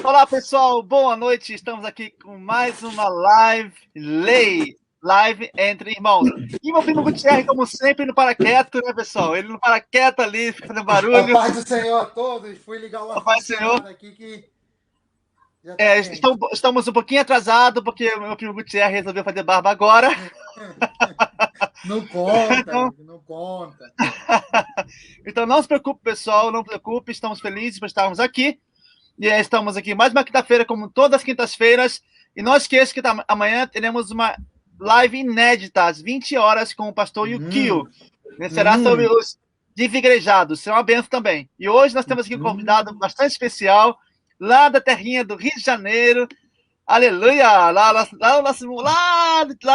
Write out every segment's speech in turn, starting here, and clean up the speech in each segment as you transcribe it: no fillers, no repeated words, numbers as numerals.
Olá, pessoal, boa noite. Estamos aqui com mais uma live entre irmãos. E meu primo Gutierrez, como sempre, não para quieto, né, pessoal? Ele não para quieto ali, fica fazendo A barulho. paz do Senhor a todos. Fui ligar o A paz do Senhor. ar-condicionado aqui que já tá quente. Estamos um pouquinho atrasados, porque o meu primo Gutierrez resolveu fazer barba agora. Não conta, Então, não conta. então não se preocupe, pessoal, não se preocupe. Estamos felizes por estarmos aqui. E estamos aqui mais uma quinta-feira, como todas as quintas-feiras. E não esqueça que amanhã teremos uma live inédita, às 20 horas, com o pastor Yukio. Será sobre os desigrejados. Será uma benção também. E hoje nós temos aqui um convidado bastante especial, lá da terrinha do Rio de Janeiro. Aleluia! Lá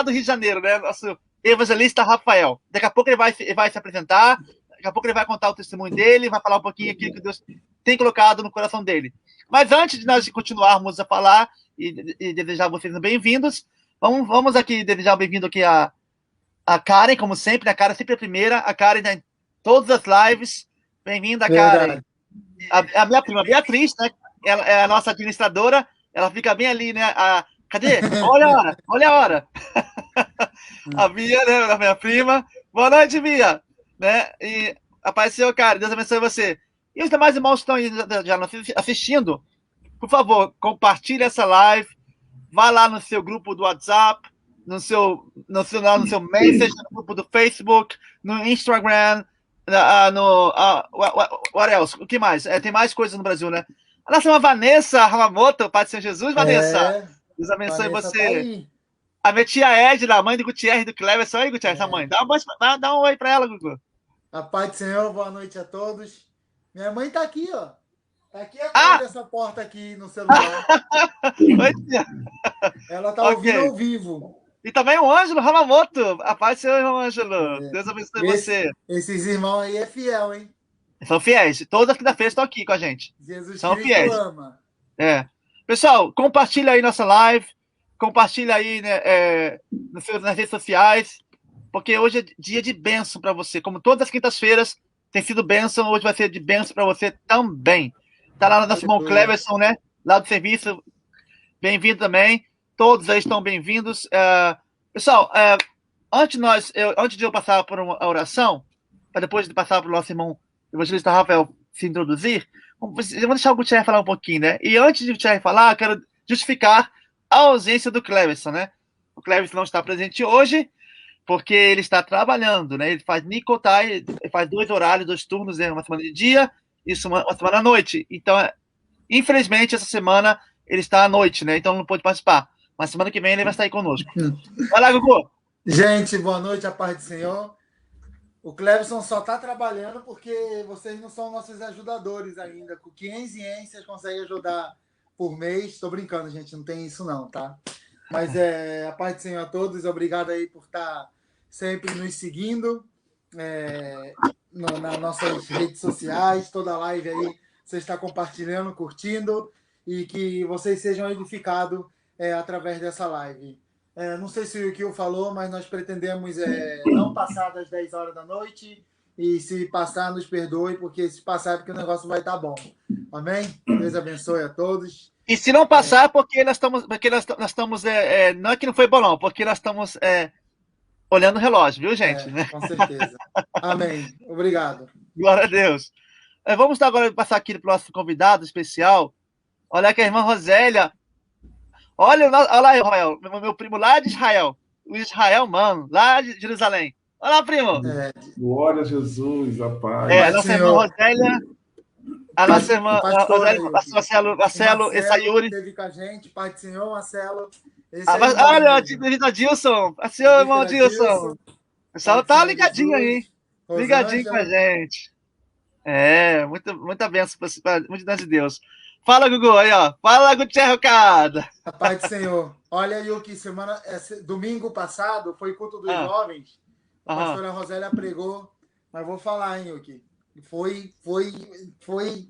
do Rio de Janeiro, né? Nosso evangelista Rafael. Daqui a pouco ele vai se apresentar, daqui a pouco ele vai contar o testemunho dele, vai falar um pouquinho aquilo que Deus tem colocado no coração dele. Mas antes de nós continuarmos a falar e desejar vocês bem-vindos, vamos aqui desejar bem-vindo aqui a Karen, como sempre. A Karen sempre é a primeira. A Karen em todas as lives. Bem-vinda, Karen. A minha prima Beatriz, né? Ela é a nossa administradora. Ela fica bem ali, né? Cadê? Olha a hora, olha a hora. A Bia, né? A minha prima. Boa noite, Bia. Né? E apareceu, cara. Deus abençoe você. E os demais irmãos que estão aí já assistindo, por favor, compartilhe essa live. Vá lá no seu grupo do WhatsApp, no seu Messenger, no grupo do Facebook, no Instagram, what else? O que mais? Tem mais coisas no Brasil, né? A nossa irmã Vanessa Hamamoto, Pai do Senhor Jesus, Vanessa. Deus abençoe Vanessa você. Tá a minha tia Edna, a mãe do Gutierrez e do Cleverson. Aí, Gutierrez, essa mãe. Dá um oi pra ela, Gugu. A paz do Senhor, boa noite a todos. Minha mãe tá aqui, ó. Tá aqui atrás dessa porta aqui no celular. Oi, tia. Ela tá ouvindo ao vivo. E também o Ângelo Hamamoto. A paz do Senhor, irmão Ângelo. Deus abençoe você. Esses irmãos aí é fiel, hein? São fiéis. Todas as quinta-feiras estão aqui com a gente. Jesus São Cristo fiéis. ama. Pessoal, compartilha aí nossa live. Compartilha aí, né, nas redes sociais. Porque hoje é dia de bênção para você. Como todas as quintas-feiras tem sido bênção, hoje vai ser de bênção para você também. Tá lá no nosso irmão Cleverson, né? Lá do serviço. Bem-vindo também. Todos aí estão bem-vindos. Pessoal, antes de eu passar por uma oração, para depois de passar para o nosso irmão evangelista Rafael se introduzir, vamos deixar o Gutierrez falar um pouquinho, né? E antes de o Gutierrez falar, eu quero justificar a ausência do Cleverson, né? O Cleverson não está presente hoje, porque ele está trabalhando, né? Ele faz Nicotai, ele faz 2 horários, 2 turnos, né? Uma semana de dia e uma semana à noite. Então, infelizmente, essa semana ele está à noite, né? Então não pôde participar. Mas semana que vem ele vai estar aí conosco. Vai lá, Gugu. Gente, boa noite, a paz do Senhor. O Cleverson só está trabalhando porque vocês não são nossos ajudadores ainda. Com 500 ienes vocês conseguem ajudar por mês. Estou brincando, gente, não tem isso não, tá? Mas a paz do Senhor a todos. Obrigado aí por estar sempre nos seguindo nas nossas redes sociais. Toda a live aí você está compartilhando, curtindo e que vocês sejam edificados através dessa live. Não sei se o Kio falou, mas nós pretendemos não passar das 10 horas da noite. E se passar, nos perdoe, porque se passar é porque o negócio vai estar bom. Amém? Deus abençoe a todos. E se não passar, porque nós estamos. Não é que não foi bom, não, porque nós estamos olhando o relógio, viu, gente? Com certeza. Amém. Obrigado. Glória a Deus. Vamos agora passar aqui para o nosso convidado especial. Olha aqui a irmã Rosélia. Olha lá, Israel, meu primo lá de Israel. O Israel, mano, lá de Jerusalém. Olha lá, primo. Glória a Jesus, a paz. A nossa irmã Rosélia. A nossa irmã Rosélia, Marcelo e Sayuri. Esteve com a gente, Pai do Senhor, Marcelo. Olha, o Adilson. Senhor, irmão Adilson. O pessoal tá ligadinho aí. Ligadinho com a gente. Muita bênção, muita bênção de Deus. Fala, Gugu, aí, ó. Fala, Gutierrez Ricardo. A paz do Senhor. Olha, Yuki, domingo passado foi culto dos jovens. A pastora Rosélia pregou. Mas vou falar, hein, Yuki. Foi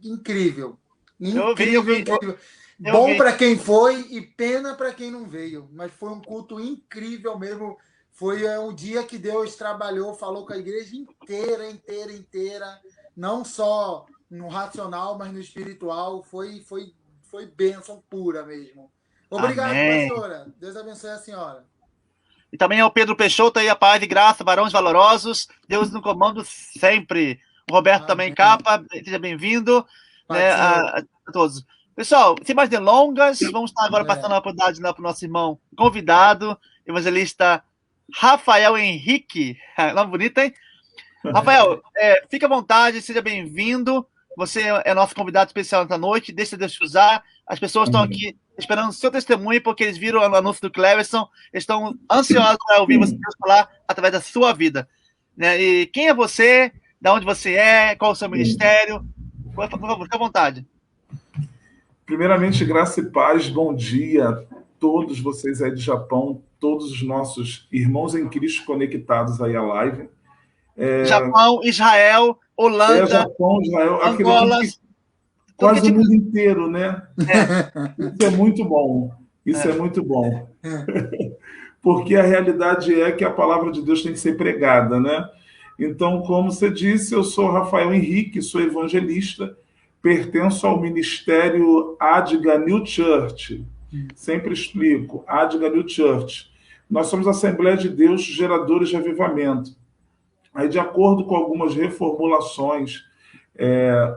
incrível. Incrível. Bom para quem foi e pena para quem não veio. Mas foi um culto incrível mesmo. Foi um dia que Deus trabalhou, falou com a igreja inteira. Não só no racional, mas no espiritual. Foi foi bênção pura mesmo. Obrigado, Amém. pastora. Deus abençoe a senhora. E também ao Pedro Peixoto aí, a paz e graça, varões valorosos, Deus no comando sempre. O Roberto também capa, seja bem-vindo, né, a todos. Pessoal, sem mais delongas, vamos estar agora passando a oportunidade para o nosso irmão convidado, evangelista Rafael Henrique. Nome bonito, hein? Rafael, fique à vontade, seja bem-vindo. Você é nosso convidado especial nessa noite, deixa Deus te usar. As pessoas estão aqui esperando o seu testemunho, porque eles viram o anúncio do Cleverson, estão ansiosos para ouvir você falar através da sua vida. Né? E quem é você? De onde você é? Qual é o seu ministério? Por favor, fique à vontade. Primeiramente, graça e paz, bom dia a todos vocês aí do Japão, todos os nossos irmãos em Cristo conectados aí à live. Japão, Israel, Holanda, Japão, Israel, Angola, quase o mundo inteiro, né? Isso é muito bom. Isso é muito bom. Porque a realidade é que a palavra de Deus tem que ser pregada, né? Então, como você disse, eu sou Rafael Henrique, sou evangelista, pertenço ao ministério Adiga New Church. Sempre explico, Adiga New Church. Nós somos a Assembleia de Deus, geradores de avivamento. Aí, de acordo com algumas reformulações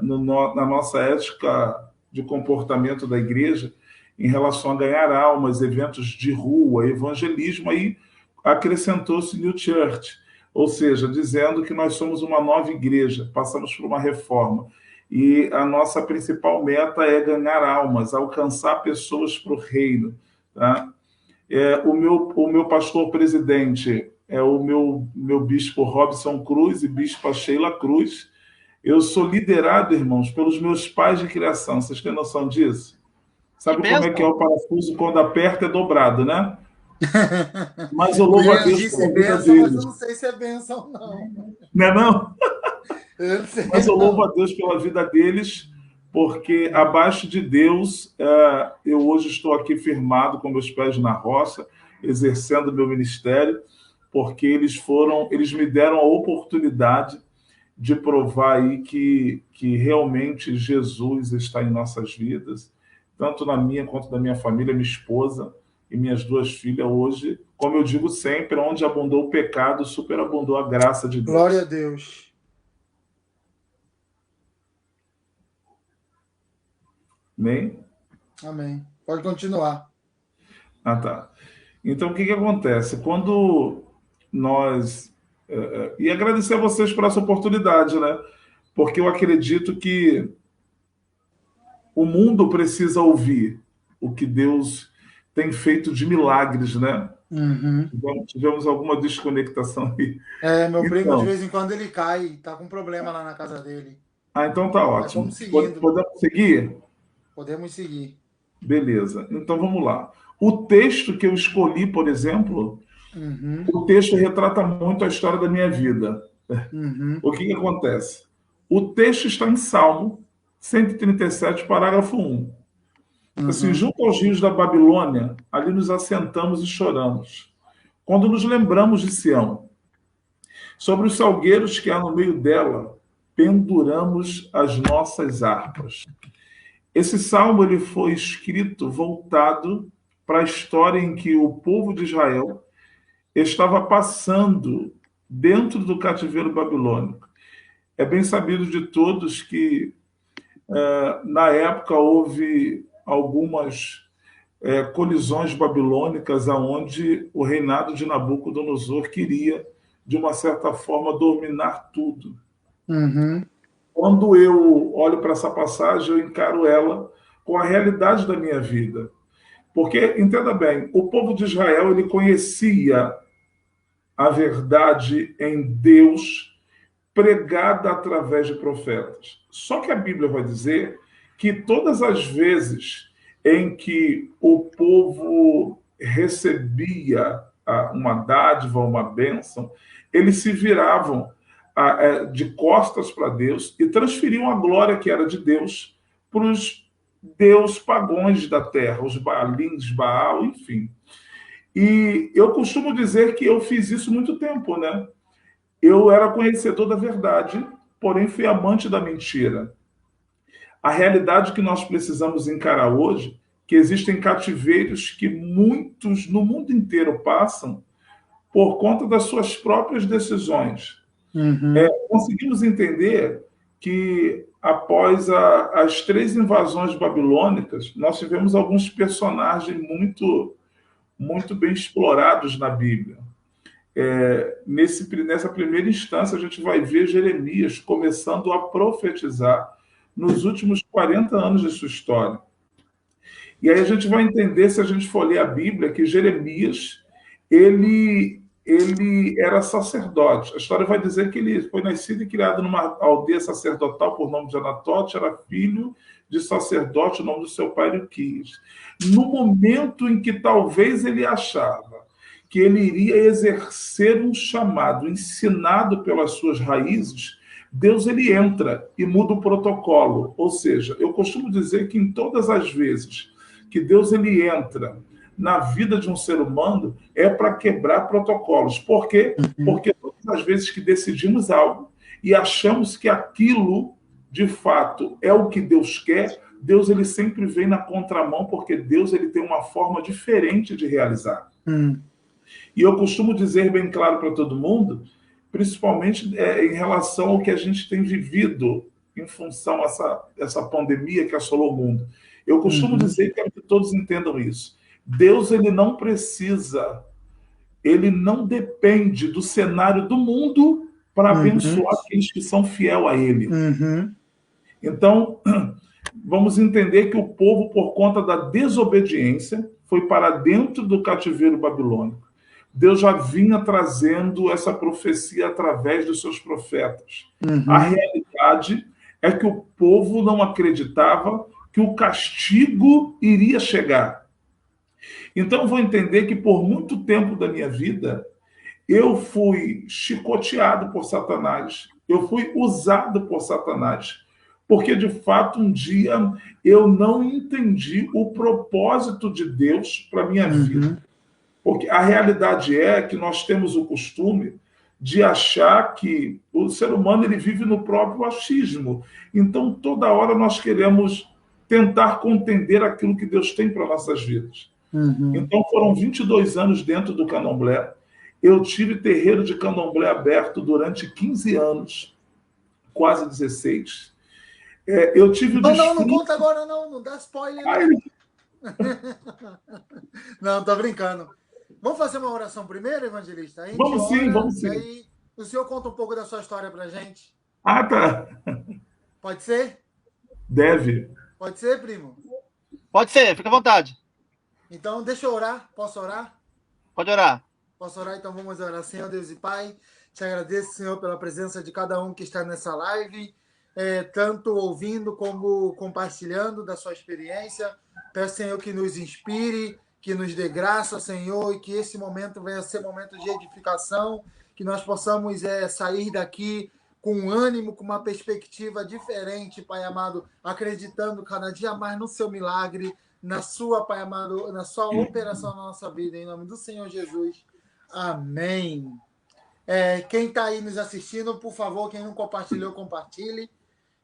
na nossa ética de comportamento da igreja, em relação a ganhar almas, eventos de rua, evangelismo, aí acrescentou-se New Church, ou seja, dizendo que nós somos uma nova igreja, passamos por uma reforma. E a nossa principal meta é ganhar almas, alcançar pessoas para o reino. Tá? O meu pastor presidente é o meu bispo Robson Cruz e bispa Sheila Cruz. Eu sou liderado, irmãos, pelos meus pais de criação. Vocês têm noção disso? Sabe como é que é o parafuso quando aperta é dobrado, né? Mas eu louvo a Deus pela vida deles. Mas eu não sei se é bênção, não. Não é não? Mas eu louvo a Deus pela vida deles, porque abaixo de Deus, eu hoje estou aqui firmado com meus pés na roça, exercendo meu ministério, porque eles me deram a oportunidade de provar aí que realmente Jesus está em nossas vidas, tanto na minha quanto na minha família, minha esposa e minhas duas filhas hoje. Como eu digo sempre, onde abundou o pecado, superabundou a graça de Deus. Glória a Deus. Amém? Amém. Pode continuar. Ah, tá. Então, o que acontece? Quando nós... E agradecer a vocês por essa oportunidade, né? Porque eu acredito que o mundo precisa ouvir o que Deus tem feito de milagres, né? Uhum. Tivemos alguma desconectação aí. Meu primo, de vez em quando, ele cai. Tá com problema lá na casa dele. Ah, então tá ótimo. Vamos Podemos seguir? Podemos seguir. Beleza. Então vamos lá. O texto que eu escolhi, por exemplo, o texto retrata muito a história da minha vida. O que acontece? O texto está em Salmo 137, parágrafo 1. Assim, junto aos rios da Babilônia, ali nos assentamos e choramos. Quando nos lembramos de Sião, sobre os salgueiros que há no meio dela, penduramos as nossas harpas. Esse salmo ele foi escrito voltado para a história em que o povo de Israel estava passando dentro do cativeiro babilônico. É bem sabido de todos que, na época, houve algumas colisões babilônicas onde o reinado de Nabucodonosor queria, de uma certa forma, dominar tudo. Quando eu olho para essa passagem, eu encaro ela com a realidade da minha vida. Porque, entenda bem, o povo de Israel ele conhecia a verdade em Deus pregada através de profetas. Só que a Bíblia vai dizer que todas as vezes em que o povo recebia uma dádiva, uma bênção, eles se viravam de costas para Deus e transferiam a glória que era de Deus para os deus pagões da terra, os Baalins, Baal, enfim. E eu costumo dizer que eu fiz isso muito tempo, né? Eu era conhecedor da verdade, porém fui amante da mentira. A realidade que nós precisamos encarar hoje, que existem cativeiros que muitos no mundo inteiro passam por conta das suas próprias decisões. Conseguimos entender que, após as 3 invasões babilônicas, nós tivemos alguns personagens muito bem explorados na Bíblia. Nessa primeira instância, a gente vai ver Jeremias começando a profetizar nos últimos 40 anos de sua história. E aí a gente vai entender, se a gente for ler a Bíblia, que Jeremias, ele era sacerdote. A história vai dizer que ele foi nascido e criado numa aldeia sacerdotal por nome de Anatote, era filho de sacerdote, o nome do seu pai Ilquias. No momento em que talvez ele achava que ele iria exercer um chamado ensinado pelas suas raízes, Deus ele entra e muda o protocolo. Ou seja, eu costumo dizer que em todas as vezes que Deus ele entra na vida de um ser humano, é para quebrar protocolos. Por quê? Porque todas as vezes que decidimos algo e achamos que aquilo, de fato, é o que Deus quer, Deus ele sempre vem na contramão, porque Deus ele tem uma forma diferente de realizar. E eu costumo dizer bem claro para todo mundo, principalmente em relação ao que a gente tem vivido em função dessa pandemia que assolou o mundo. Eu costumo dizer, e quero que todos entendam isso, Deus ele não precisa, ele não depende do cenário do mundo para abençoar aqueles que são fiel a ele. Então, vamos entender que o povo, por conta da desobediência, foi para dentro do cativeiro babilônico. Deus já vinha trazendo essa profecia através dos seus profetas. A realidade é que o povo não acreditava que o castigo iria chegar. Então, eu vou entender que por muito tempo da minha vida, eu fui chicoteado por Satanás, eu fui usado por Satanás, porque, de fato, um dia eu não entendi o propósito de Deus para a minha vida. Porque a realidade é que nós temos o costume de achar que o ser humano ele vive no próprio achismo. Então, toda hora nós queremos tentar contender aquilo que Deus tem para nossas vidas. Então, foram 22 anos dentro do candomblé. Eu tive terreiro de candomblé aberto durante 15 anos, quase 16. Eu tive não conta agora, não dá spoiler. Não, tô brincando. Vamos fazer uma oração primeiro, evangelista? Vamos sim. Aí o senhor conta um pouco da sua história pra gente. Tá. Pode ser? Deve. Pode ser, primo? Pode ser, fica à vontade. Então, deixa eu orar. Posso orar? Pode orar. Posso orar? Então vamos orar. Senhor Deus e Pai, te agradeço, Senhor, pela presença de cada um que está nessa live, tanto ouvindo como compartilhando da sua experiência. Peço, Senhor, que nos inspire, que nos dê graça, Senhor, e que esse momento venha a ser momento de edificação, que nós possamos sair daqui com ânimo, com uma perspectiva diferente, Pai amado, acreditando cada dia mais no seu milagre, na sua, Pai amado, na sua operação na nossa vida, em nome do Senhor Jesus. Amém. Quem está aí nos assistindo, por favor, quem não compartilhou, compartilhe.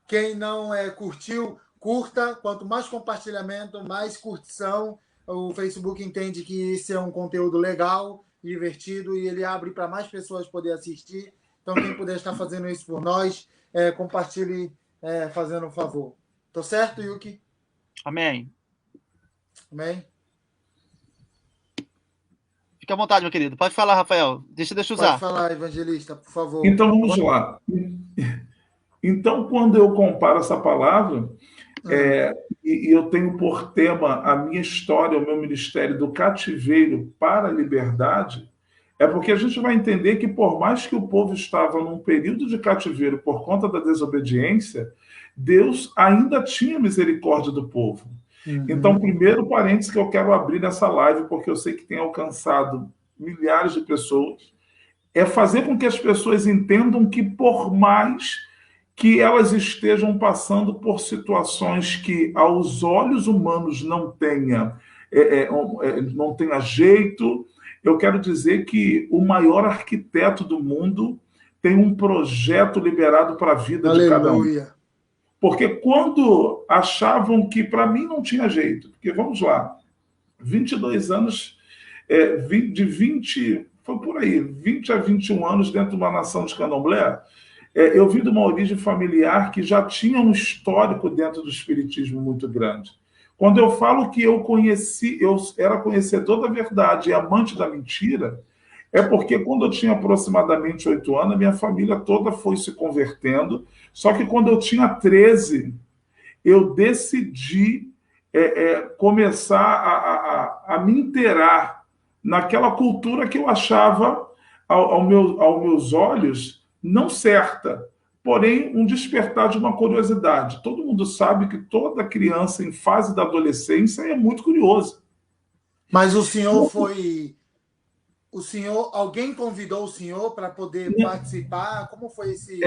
Quem não curtiu, curta. Quanto mais compartilhamento, mais curtição. O Facebook entende que esse é um conteúdo legal, divertido, e ele abre para mais pessoas poderem assistir. Então, quem puder estar fazendo isso por nós, compartilhe fazendo um favor. Tô certo, Yuki? Amém. Amém? Fique à vontade, meu querido. Pode falar, Rafael. Deixa eu usar. Pode falar, evangelista, por favor. Então, vamos lá. Então, quando eu comparo essa palavra, e eu tenho por tema a minha história, o meu ministério do cativeiro para a liberdade, é porque a gente vai entender que, por mais que o povo estava num período de cativeiro por conta da desobediência, Deus ainda tinha misericórdia do povo. Então, primeiro parênteses que eu quero abrir nessa live, porque eu sei que tem alcançado milhares de pessoas, é fazer com que as pessoas entendam que, por mais que elas estejam passando por situações que, aos olhos humanos, não tenha jeito, eu quero dizer que o maior arquiteto do mundo tem um projeto liberado para a vida de cada um. Porque quando achavam que para mim não tinha jeito, porque vamos lá, 22 anos, de 20, foi por aí, 20 a 21 anos dentro de uma nação de candomblé, eu vim de uma origem familiar que já tinha um histórico dentro do espiritismo muito grande. Quando eu falo que eu era conhecedor da verdade e amante da mentira, é porque quando eu tinha aproximadamente 8 anos, a minha família toda foi se convertendo, só que quando eu tinha 13, eu decidi começar a me inteirar naquela cultura que eu achava, aos meus olhos, não certa, porém um despertar de uma curiosidade. Todo mundo sabe que toda criança em fase da adolescência é muito curiosa. Mas o senhor foi... alguém convidou o senhor para poder participar? Como foi esse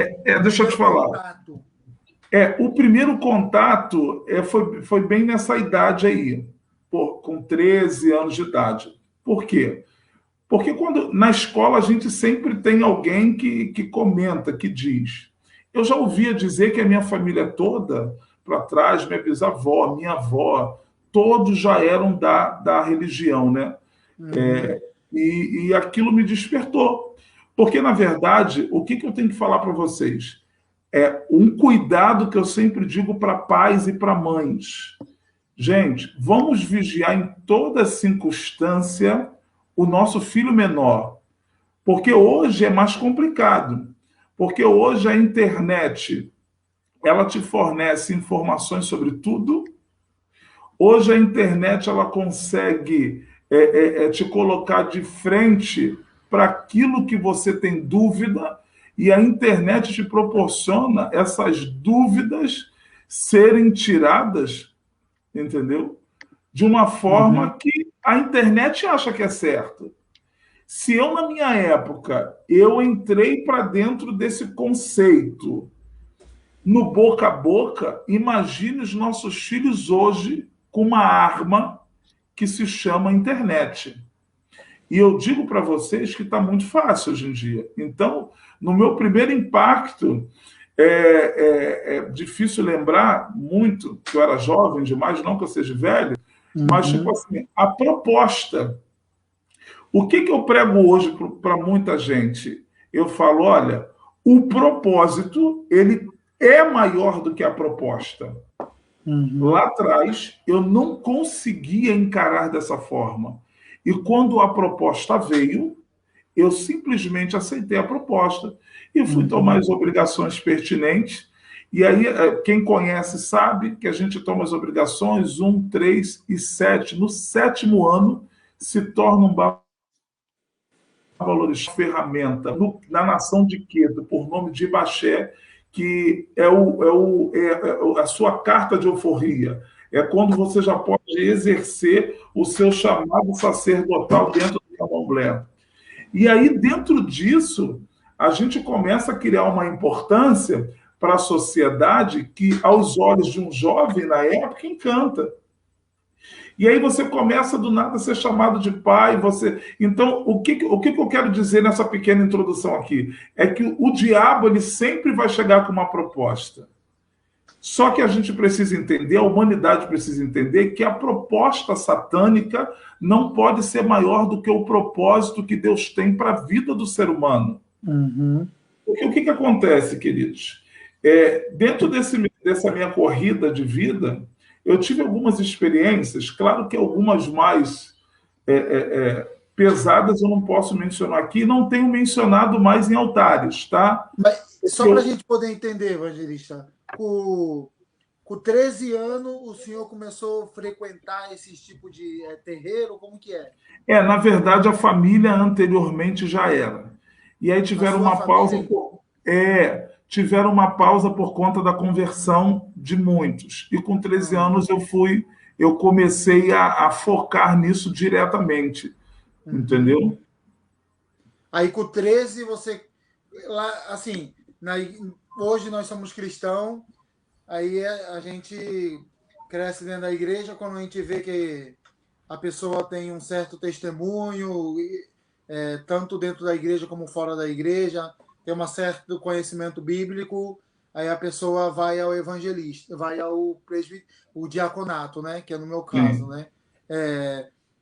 deixa eu te falar. contato? O primeiro contato foi bem nessa idade aí, com 13 anos de idade. Por quê? Porque na escola a gente sempre tem alguém que comenta, que diz. Eu já ouvia dizer que a minha família toda, para trás, minha bisavó, minha avó, todos já eram da religião, né? E aquilo me despertou. Porque, na verdade, o que eu tenho que falar para vocês? Um cuidado que eu sempre digo para pais e para mães. Gente, vamos vigiar em toda circunstância o nosso filho menor. Porque hoje é mais complicado. Porque hoje a internet, ela te fornece informações sobre tudo. Hoje a internet, ela consegue te colocar de frente para aquilo que você tem dúvida, e a internet te proporciona essas dúvidas serem tiradas, entendeu? De uma forma que a internet acha que é certo. Se eu, na minha época, eu entrei para dentro desse conceito no boca a boca, imagine os nossos filhos hoje com uma arma que se chama internet. E eu digo para vocês que está muito fácil hoje em dia. Então, no meu primeiro impacto, é difícil lembrar muito, que eu era jovem demais, não que eu seja velho, mas, tipo assim, a proposta. O que eu prego hoje para muita gente? Eu falo, olha, o propósito, ele é maior do que a proposta. Lá atrás, eu não conseguia encarar dessa forma. E quando a proposta veio, eu simplesmente aceitei a proposta e fui tomar as obrigações pertinentes. E aí, quem conhece sabe que a gente toma as obrigações 1, 3 e 7. No 7º ano, se torna um valorizar ferramenta na nação de Quedo, por nome de Ibaxé, que é a sua carta de euforia. É quando você já pode exercer o seu chamado sacerdotal dentro do candomblé. E aí, dentro disso, a gente começa a criar uma importância para a sociedade que, aos olhos de um jovem na época, encanta. E aí você começa do nada a ser chamado de pai. Então, o que eu quero dizer nessa pequena introdução aqui? É que o diabo ele sempre vai chegar com uma proposta. Só que a gente precisa entender, a humanidade precisa entender que a proposta satânica não pode ser maior do que o propósito que Deus tem para a vida do ser humano. Porque o que acontece, queridos? Dentro dessa minha corrida de vida, eu tive algumas experiências, claro que algumas mais pesadas eu não posso mencionar aqui, não tenho mencionado mais em altares, tá? Mas só para a gente poder entender, evangelista, com 13 anos o senhor começou a frequentar esse tipo de terreiro? Como que é? Na verdade, a família anteriormente já era. E aí tiveram uma pausa tiveram uma pausa por conta da conversão de muitos. E com 13 anos eu comecei a focar nisso diretamente. Entendeu? Aí com 13 você... Lá, assim, hoje nós somos cristãos, aí a gente cresce dentro da igreja, quando a gente vê que a pessoa tem um certo testemunho, tanto dentro da igreja como fora da igreja, tem um certo conhecimento bíblico, aí a pessoa vai ao evangelista, vai ao o diaconato, né? Que é no meu caso, né?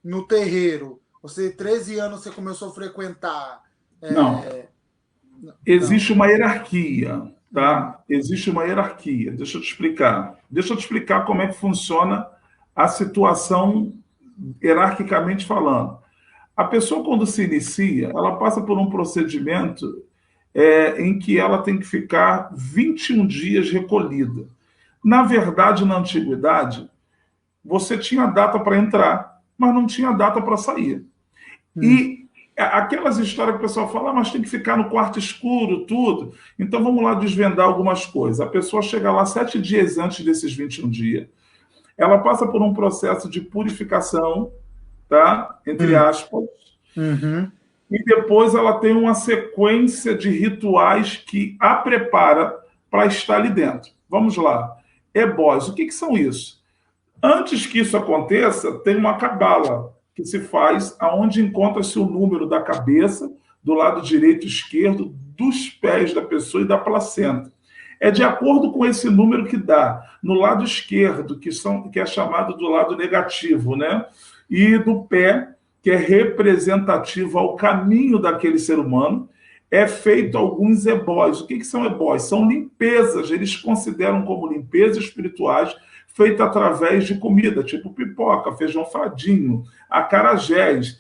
No terreiro, você 13 anos você começou a frequentar. Não. Existe uma hierarquia, tá? Existe uma hierarquia. Deixa eu te explicar. Deixa eu te explicar como é que funciona a situação hierarquicamente falando. A pessoa, quando se inicia, ela passa por um procedimento em que ela tem que ficar 21 dias recolhida. Na verdade, na antiguidade, você tinha data para entrar, mas não tinha data para sair. E aquelas histórias que o pessoal fala, mas tem que ficar no quarto escuro, tudo. Então, vamos lá desvendar algumas coisas. A pessoa chega lá 7 dias antes desses 21 dias, ela passa por um processo de purificação, tá? Entre aspas, e depois ela tem uma sequência de rituais que a prepara para estar ali dentro. Vamos lá. Ebós, o que são isso? Antes que isso aconteça, tem uma cabala que se faz aonde encontra-se o número da cabeça, do lado direito e esquerdo, dos pés da pessoa e da placenta. É de acordo com esse número que dá no lado esquerdo, que é chamado do lado negativo, né? E do pé, que é representativo ao caminho daquele ser humano, é feito alguns ebós. O que são ebós? São limpezas, eles consideram como limpezas espirituais feitas através de comida, tipo pipoca, feijão fradinho, acarajés,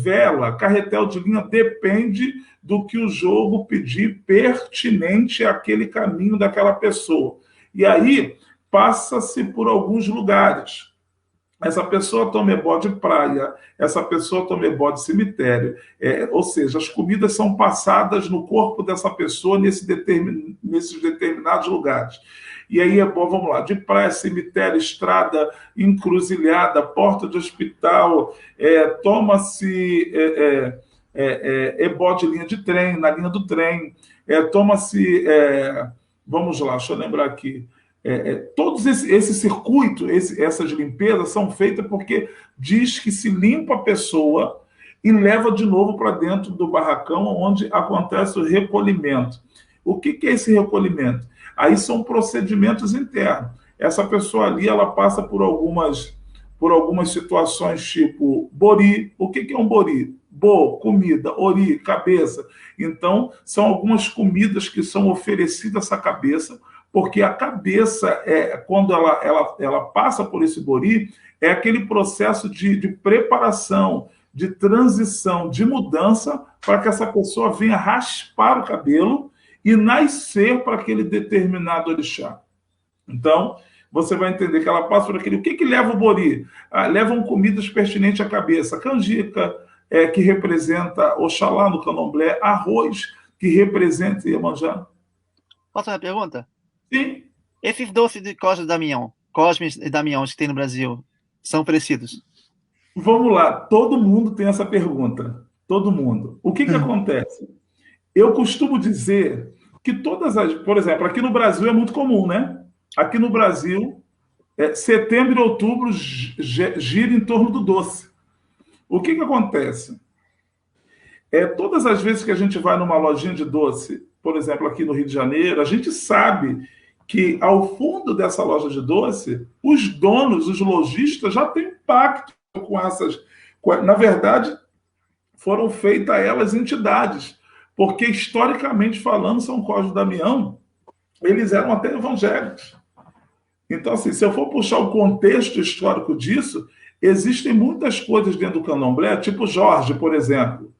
vela, carretel de linha, depende do que o jogo pedir pertinente àquele caminho daquela pessoa. E aí passa-se por alguns lugares. Essa pessoa toma ebó de praia, essa pessoa toma ebó de cemitério. Ou seja, as comidas são passadas no corpo dessa pessoa nesses determinados lugares. E aí ebó, vamos lá, de praia, cemitério, estrada, encruzilhada, porta de hospital, toma-se ebó de linha de trem, na linha do trem, toma-se, vamos lá, deixa eu lembrar aqui, todos esse circuito, essas limpezas são feitas porque diz que se limpa a pessoa e leva de novo para dentro do barracão onde acontece o recolhimento. O que é esse recolhimento? Aí são procedimentos internos. Essa pessoa ali, ela passa por algumas situações tipo bori. O que é um bori? Bo, comida, ori, cabeça. Então, são algumas comidas que são oferecidas a essa cabeça, porque a cabeça, quando ela passa por esse bori, é aquele processo de preparação, de transição, de mudança, para que essa pessoa venha raspar o cabelo e nascer para aquele determinado orixá. Então, você vai entender que ela passa por aquele... O que leva o bori? Levam comidas pertinentes à cabeça. Canjica, que representa Oxalá no candomblé. Arroz, que representa Iemanjá. Posso fazer uma pergunta? Sim. Esses doces de Cosmes e Damião que tem no Brasil, são parecidos? Vamos lá. Todo mundo tem essa pergunta. Todo mundo. O que acontece? Eu costumo dizer que todas as... Por exemplo, aqui no Brasil é muito comum, né? Aqui no Brasil, setembro e outubro gira em torno do doce. O que acontece? Todas as vezes que a gente vai numa lojinha de doce, por exemplo, aqui no Rio de Janeiro, a gente sabe que ao fundo dessa loja de doce, os donos, os lojistas já têm pacto com essas... Na verdade, foram feitas elas entidades, porque historicamente falando, São Cosme e Damião, eles eram até evangélicos. Então, assim, se eu for puxar o contexto histórico disso, existem muitas coisas dentro do candomblé, tipo Jorge, por exemplo.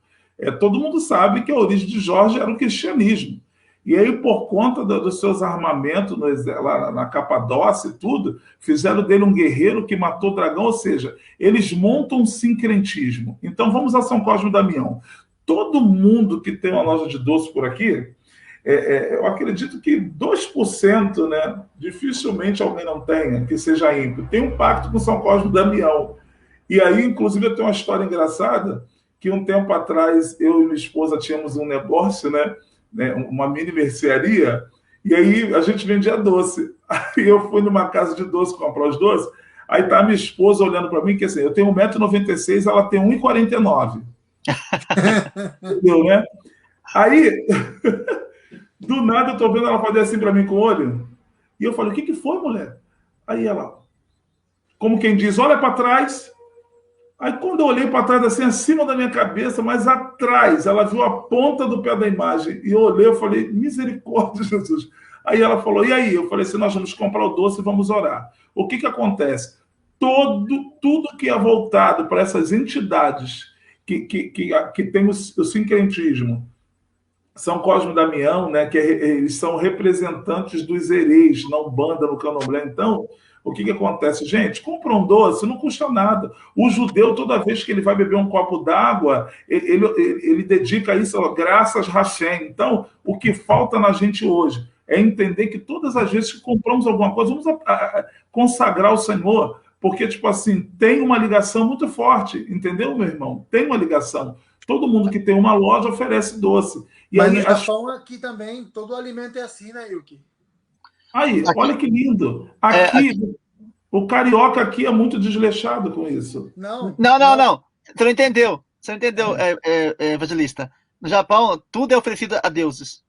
Todo mundo sabe que a origem de Jorge era o cristianismo. E aí, por conta dos seus armamentos lá na Capadócia e tudo, fizeram dele um guerreiro que matou o dragão, ou seja, eles montam um sincretismo. Então, vamos a São Cosme e Damião. Todo mundo que tem uma loja de doce por aqui, eu acredito que 2%, né, dificilmente alguém não tenha, que seja ímpio, tem um pacto com São Cosme e Damião. E aí, inclusive, eu tenho uma história engraçada, que um tempo atrás, eu e minha esposa tínhamos um negócio, né, uma mini mercearia, e aí a gente vendia doce. Aí eu fui numa casa de doce comprar os doces, aí tá minha esposa olhando para mim, que assim, eu tenho 1,96 m, ela tem 1,49 m. Entendeu, né? Aí... Do nada eu tô vendo ela fazer assim para mim com o olho. E eu falei, o que que foi, mulher? Aí ela, como quem diz, olha para trás. Aí quando eu olhei para trás, assim, acima da minha cabeça, mas atrás, ela viu a ponta do pé da imagem. E eu olhei, eu falei, misericórdia, Jesus. Aí ela falou, e aí? Eu falei assim, nós vamos comprar o doce e vamos orar. O que que acontece? Tudo que é voltado para essas entidades que tem o sincretismo, São Cosme e Damião, né, eles são representantes dos herês na Umbanda, no Candomblé. Então, o que acontece? Gente, compra um doce, não custa nada. O judeu, toda vez que ele vai beber um copo d'água, ele dedica isso a graças Hashem. Então, o que falta na gente hoje é entender que todas as vezes que compramos alguma coisa, vamos consagrar o Senhor, porque, tipo assim, tem uma ligação muito forte, entendeu, meu irmão? Tem uma ligação. Todo mundo que tem uma loja oferece doce. E Mas aí, no Japão aqui também, todo alimento é assim, né, Yuki? Aí, Aqui. olha que lindo. Aqui, o carioca aqui é muito desleixado com isso. Não. Você não entendeu. Você não entendeu, evangelista. No Japão, tudo é oferecido a deuses.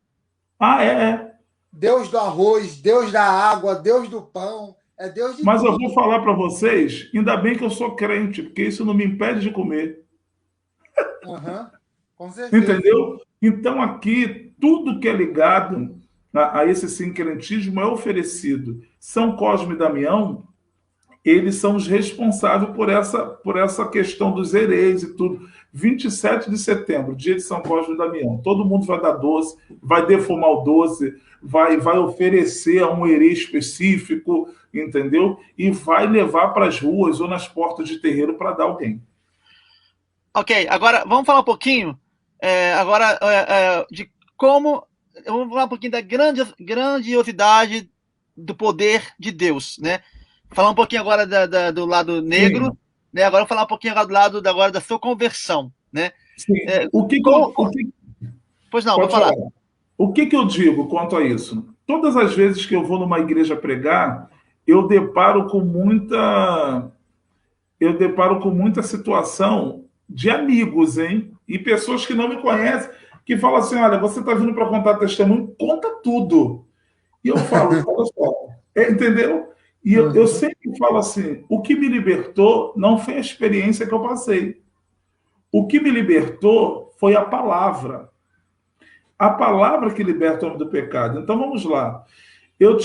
É. Deus do arroz, Deus da água, Deus do pão, é Deus de Mas tudo. eu vou falar para vocês, ainda bem que eu sou crente, porque isso não me impede de comer. Uhum, com certeza. Entendeu? Então, aqui, tudo que é ligado a esse sincretismo é oferecido. São Cosme e Damião, eles são os responsáveis por essa questão dos hereis e tudo. 27 de setembro, dia de São Cosme e Damião. Todo mundo vai dar doce, vai defumar o doce, vai oferecer a um herê específico, entendeu? E vai levar para as ruas ou nas portas de terreiro para dar alguém. Ok, agora vamos falar um pouquinho de como. Vamos falar um pouquinho da grandiosidade do poder de Deus, né? Falar um pouquinho agora do lado negro, né? Agora vou falar um pouquinho agora do lado agora da sua conversão, né? Sim. Pois não, vou falar. O que eu digo quanto a isso? Todas as vezes que eu vou numa igreja pregar, eu deparo com muita situação de amigos, hein? E pessoas que não me conhecem, que falam assim, olha, você está vindo para contar testemunho, conta tudo. E eu falo, olha só, entendeu? E eu sempre falo assim, o que me libertou não foi a experiência que eu passei. O que me libertou foi a palavra. A palavra que liberta o homem do pecado. Então, vamos lá. Eu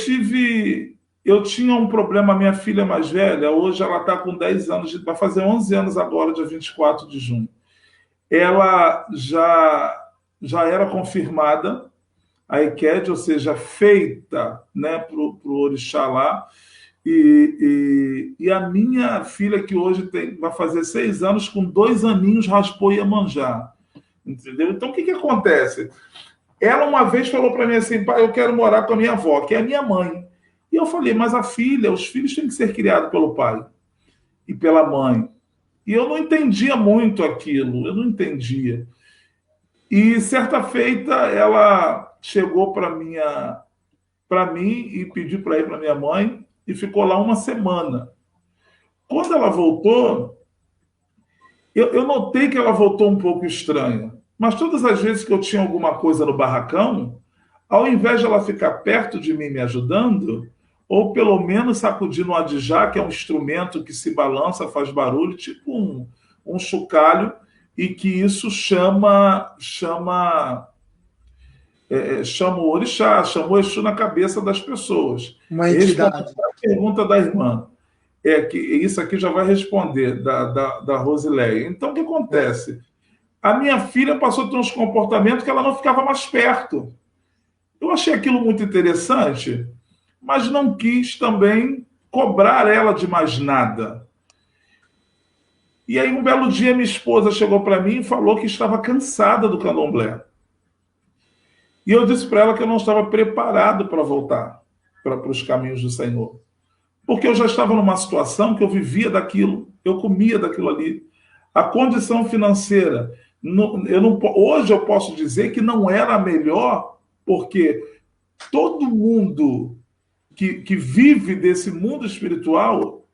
tinha um problema, minha filha mais velha, hoje ela está com 10 anos, vai fazer 11 anos agora, dia 24 de junho. Ela já era confirmada, a EQED, ou seja, feita, né, para o orixá lá, e a minha filha, que hoje vai fazer 6 anos, com 2 aninhos, raspou Iemanjá. Entendeu? Então, o que acontece? Ela uma vez falou para mim assim, pai, eu quero morar com a minha avó, que é a minha mãe. E eu falei, mas os filhos têm que ser criados pelo pai e pela mãe. E eu não entendia muito aquilo, eu não entendia. E certa feita, ela chegou para mim e pediu para ir para minha mãe e ficou lá uma semana. Quando ela voltou, eu notei que ela voltou um pouco estranha. Mas todas as vezes que eu tinha alguma coisa no barracão, ao invés de ela ficar perto de mim me ajudando, ou pelo menos sacudindo um adijá, que é um instrumento que se balança, faz barulho, tipo um chocalho, e que isso chama o orixá, chama o Exu na cabeça das pessoas. Uma entidade. A pergunta da irmã que isso aqui já vai responder, da Rosileia. Então, o que acontece? A minha filha passou a ter uns comportamentos que ela não ficava mais perto. Eu achei aquilo muito interessante, mas não quis também cobrar ela de mais nada. E aí, um belo dia, minha esposa chegou para mim e falou que estava cansada do candomblé. E eu disse para ela que eu não estava preparado para voltar para os caminhos do Senhor. Porque eu já estava numa situação que eu vivia daquilo, eu comia daquilo ali. A condição financeira, hoje eu posso dizer que não era a melhor, porque todo mundo que vive desse mundo espiritual,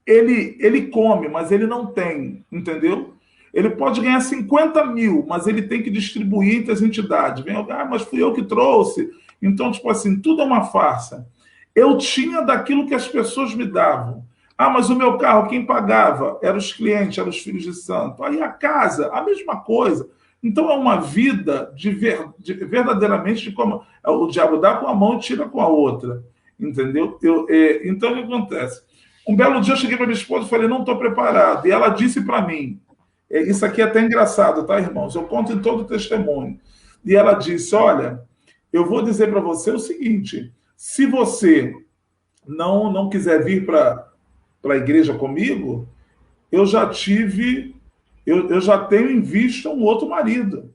ele come, mas ele não tem, entendeu? Ele pode ganhar 50 mil, mas ele tem que distribuir entre as entidades. Vem alguém, mas fui eu que trouxe. Então, tipo assim, tudo é uma farsa. Eu tinha daquilo que as pessoas me davam. Ah, mas o meu carro, quem pagava? Eram os clientes, eram os filhos de santo. Aí a casa, a mesma coisa. Então é uma vida verdadeiramente de como o diabo dá com a mão e tira com a outra. Entendeu? Então o que acontece? Um belo dia eu cheguei para minha esposa e falei, não estou preparado. E ela disse para mim, isso aqui é até engraçado, tá, irmãos? Eu conto em todo o testemunho. E ela disse, olha, eu vou dizer para você o seguinte, se você não quiser vir para a igreja comigo, eu já tenho em vista um outro marido.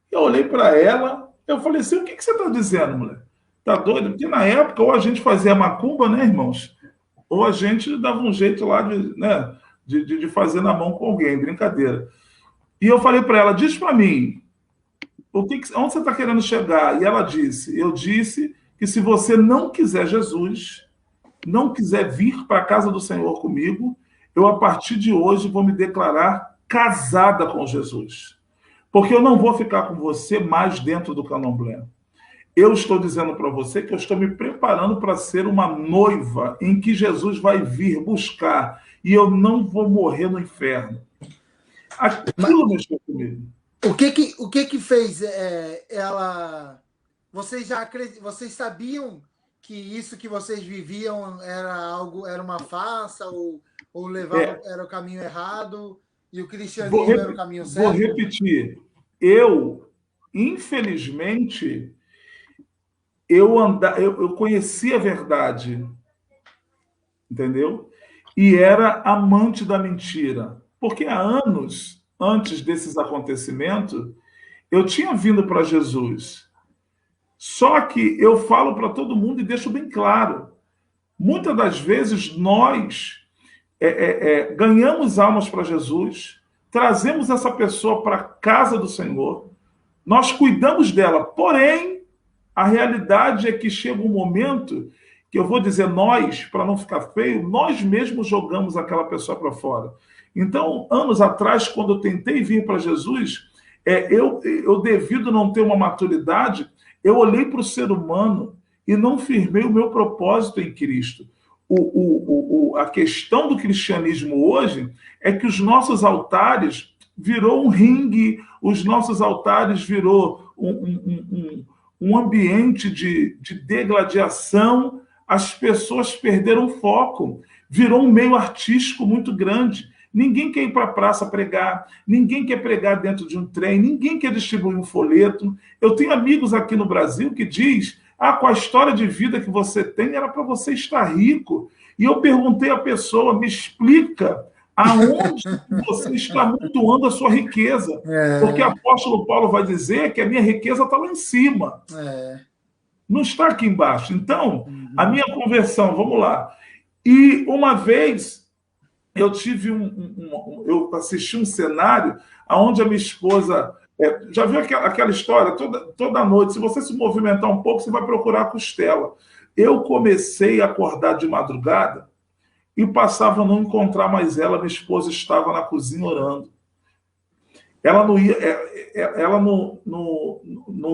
Eu olhei para ela, eu falei assim, o que você está dizendo, mulher? Tá doido? Porque na época, ou a gente fazia macumba, né, irmãos? Ou a gente dava um jeito lá de fazer na mão com alguém, brincadeira. E eu falei para ela, diz para mim, onde você está querendo chegar? E ela disse, eu disse que se você não quiser Jesus, não quiser vir para a casa do Senhor comigo, eu, a partir de hoje, vou me declarar casada com Jesus. Porque eu não vou ficar com você mais dentro do candomblé. Eu estou dizendo para você que eu estou me preparando para ser uma noiva em que Jesus vai vir buscar e eu não vou morrer no inferno. Aquilo mexeu comigo. O que fez ela... Vocês sabiam que isso que vocês viviam era uma farsa ou levava, era o caminho errado e o cristianismo era o caminho certo? Vou repetir. Eu, infelizmente, eu conhecia a verdade, entendeu? E era amante da mentira. Porque há anos, antes desses acontecimentos, eu tinha vindo para Jesus. Só que eu falo para todo mundo e deixo bem claro. Muitas das vezes nós ganhamos almas para Jesus, trazemos essa pessoa para a casa do Senhor, nós cuidamos dela, porém, a realidade é que chega um momento que eu vou dizer nós, para não ficar feio, nós mesmos jogamos aquela pessoa para fora. Então, anos atrás, quando eu tentei vir para Jesus, eu devido não ter uma maturidade, eu olhei para o ser humano e não firmei o meu propósito em Cristo. A questão do cristianismo hoje é que os nossos altares virou um ringue, os nossos altares virou um ambiente de degladiação, as pessoas perderam o foco, virou um meio artístico muito grande. Ninguém quer ir para a praça pregar, ninguém quer pregar dentro de um trem, ninguém quer distribuir um folheto. Eu tenho amigos aqui no Brasil que diz, com a história de vida que você tem, era para você estar rico. E eu perguntei à pessoa, me explica aonde você está amontoando a sua riqueza. Porque o apóstolo Paulo vai dizer que a minha riqueza está lá em cima. Não está aqui embaixo. Então, a minha conversão, vamos lá. E uma vez eu tive eu assisti um cenário onde a minha esposa... já viu aquela história? Toda noite, se você se movimentar um pouco, você vai procurar a costela. Eu comecei a acordar de madrugada e passava a não encontrar mais ela. Minha esposa estava na cozinha orando. Ela não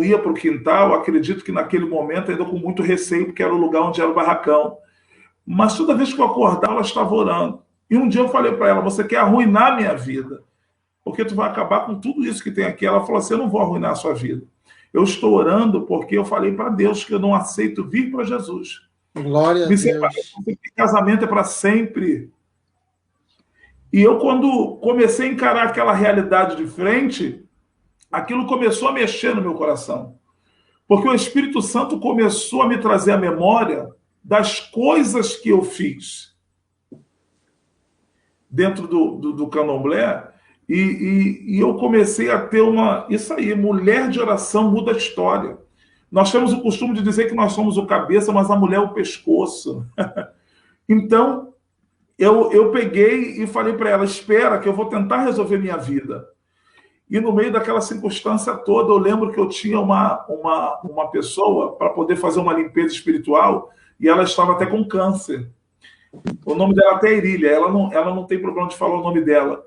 ia para o quintal, acredito que naquele momento ainda com muito receio, porque era o lugar onde era o barracão. Mas toda vez que eu acordava, ela estava orando. E um dia eu falei para ela, você quer arruinar a minha vida, porque tu vai acabar com tudo isso que tem aqui. Ela falou assim, eu não vou arruinar a sua vida. Eu estou orando porque eu falei para Deus que eu não aceito vir para Jesus. Glória a Deus. Casamento é para sempre. E eu, quando comecei a encarar aquela realidade de frente, aquilo começou a mexer no meu coração. Porque o Espírito Santo começou a me trazer a memória das coisas que eu fiz dentro do candomblé, e eu comecei a ter isso aí, mulher de oração muda a história. Nós temos o costume de dizer que nós somos o cabeça, mas a mulher é o pescoço. Então, eu peguei e falei para ela, espera que eu vou tentar resolver minha vida. E no meio daquela circunstância toda, eu lembro que eu tinha uma pessoa para poder fazer uma limpeza espiritual, e ela estava até com câncer. O nome dela até é Irília, ela não tem problema de falar o nome dela.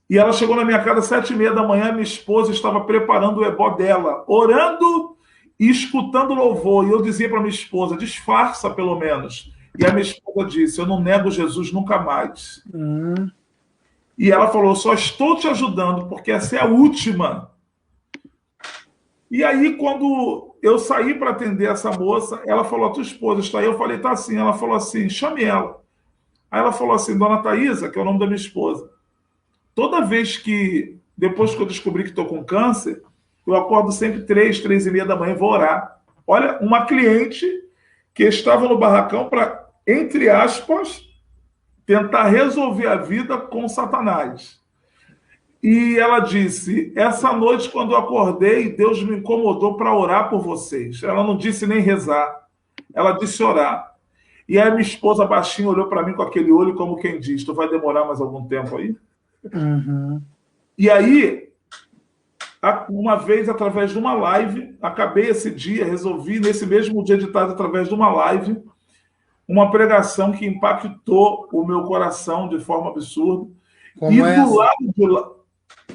E ela chegou na minha casa às 7h30 da manhã, minha esposa estava preparando o ebó dela, orando, e escutando louvor, e eu dizia para minha esposa, disfarça pelo menos. E a minha esposa disse, eu não nego Jesus nunca mais. E ela falou, só estou te ajudando, porque essa é a última. E aí, quando eu saí para atender essa moça, ela falou, a tua esposa está aí? Eu falei, tá sim. Ela falou assim, chame ela. Aí ela falou assim, dona Thaisa, que é o nome da minha esposa, toda vez que, depois que eu descobri que estou com câncer, eu acordo sempre 3h30 da manhã e vou orar. Olha, uma cliente que estava no barracão para, entre aspas, tentar resolver a vida com Satanás. E ela disse, essa noite, quando eu acordei, Deus me incomodou para orar por vocês. Ela não disse nem rezar, ela disse orar. E aí minha esposa baixinha olhou para mim com aquele olho como quem diz, tu vai demorar mais algum tempo aí? E aí, uma vez, através de uma live, acabei esse dia, resolvi, nesse mesmo dia de tarde, através de uma live, uma pregação que impactou o meu coração de forma absurda. Como e essa?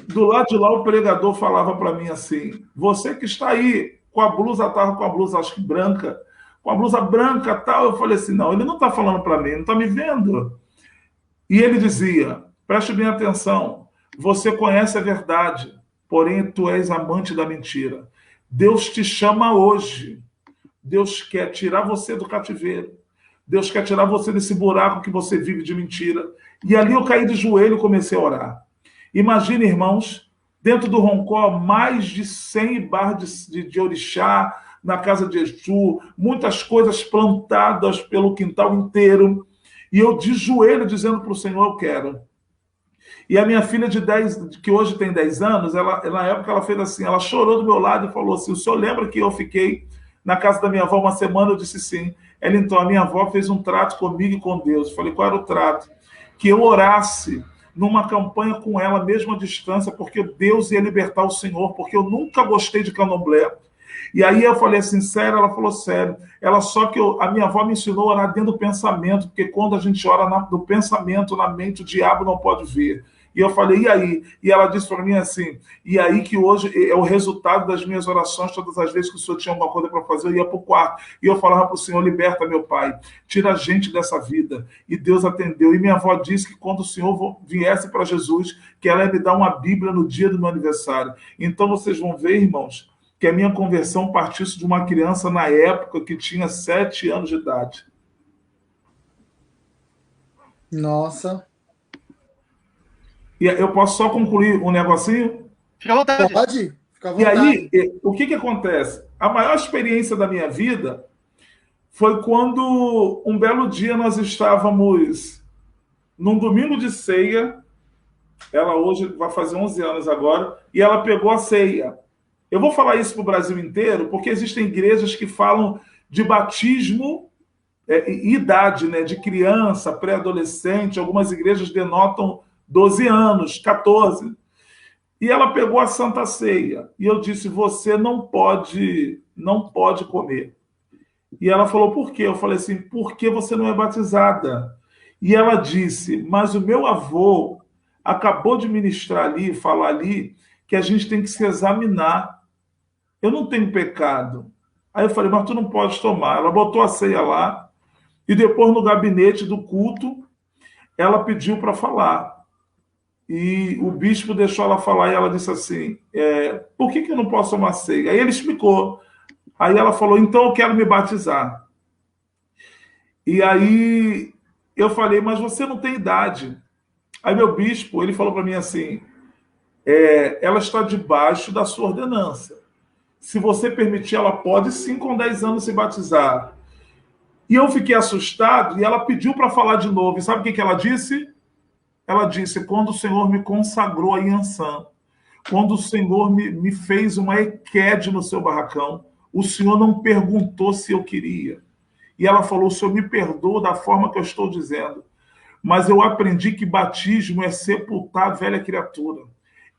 do lado de lá, o pregador falava para mim assim, você que está aí com a blusa, estava com a blusa, acho que branca, com a blusa branca tal, eu falei assim, não, ele não está falando para mim, não está me vendo. E ele dizia, preste bem atenção, você conhece a verdade, porém tu és amante da mentira. Deus te chama hoje. Deus quer tirar você do cativeiro. Deus quer tirar você desse buraco que você vive de mentira. E ali eu caí de joelho e comecei a orar. Imagine, irmãos, dentro do Roncó, mais de 100 bar de orixá, na casa de Exu, muitas coisas plantadas pelo quintal inteiro. E eu de joelho dizendo para o Senhor, eu quero. E a minha filha de 10, que hoje tem 10 anos, na época ela fez assim, ela chorou do meu lado e falou assim, o senhor lembra que eu fiquei na casa da minha avó uma semana? Eu disse sim. Ela, então, a minha avó fez um trato comigo e com Deus. Eu falei, qual era o trato? Que eu orasse numa campanha com ela, mesmo à distância, porque Deus ia libertar o Senhor, porque eu nunca gostei de candomblé. E aí eu falei assim, sério? Ela falou, sério. Ela só que a minha avó me ensinou a orar dentro do pensamento, porque quando a gente ora no pensamento, na mente, o diabo não pode ver. E eu falei, e aí? E ela disse para mim assim, e aí que hoje é o resultado das minhas orações, todas as vezes que o senhor tinha alguma coisa para fazer, eu ia para o quarto. E eu falava para o Senhor, liberta meu pai, tira a gente dessa vida. E Deus atendeu. E minha avó disse que quando o Senhor viesse para Jesus, que ela ia me dar uma Bíblia no dia do meu aniversário. Então vocês vão ver, irmãos, que a minha conversão partisse de uma criança na época que tinha 7 anos de idade. Nossa. E eu posso só concluir um negocinho? Fica à vontade. Pode? Fica à E vontade. aí, o que acontece? A maior experiência da minha vida foi quando, um belo dia, nós estávamos num domingo de ceia. Ela hoje vai fazer 11 anos agora, e ela pegou a ceia. Eu vou falar isso para o Brasil inteiro, porque existem igrejas que falam de batismo e idade, né, de criança, pré-adolescente. Algumas igrejas denotam 12 anos, 14. E ela pegou a Santa Ceia. E eu disse, você não pode comer. E ela falou, por quê? Eu falei assim, porque você não é batizada. E ela disse, mas o meu avô acabou de ministrar ali, falar ali, que a gente tem que se examinar. Eu não tenho pecado. Aí eu falei, mas tu não pode tomar. Ela botou a ceia lá, e depois no gabinete do culto, ela pediu para falar. E o bispo deixou ela falar, e ela disse assim, por que eu não posso tomar ceia? Aí ele explicou. Aí ela falou, então eu quero me batizar. E aí eu falei, mas você não tem idade. Aí meu bispo, ele falou para mim assim, ela está debaixo da sua ordenança. Se você permitir, ela pode sim com 10 anos se batizar. E eu fiquei assustado, e ela pediu para falar de novo. E sabe o que ela disse? Ela disse, quando o Senhor me consagrou a Yansan, quando o Senhor me fez uma equede no seu barracão, o Senhor não perguntou se eu queria. E ela falou, o Senhor me perdoa da forma que eu estou dizendo, mas eu aprendi que batismo é sepultar a velha criatura.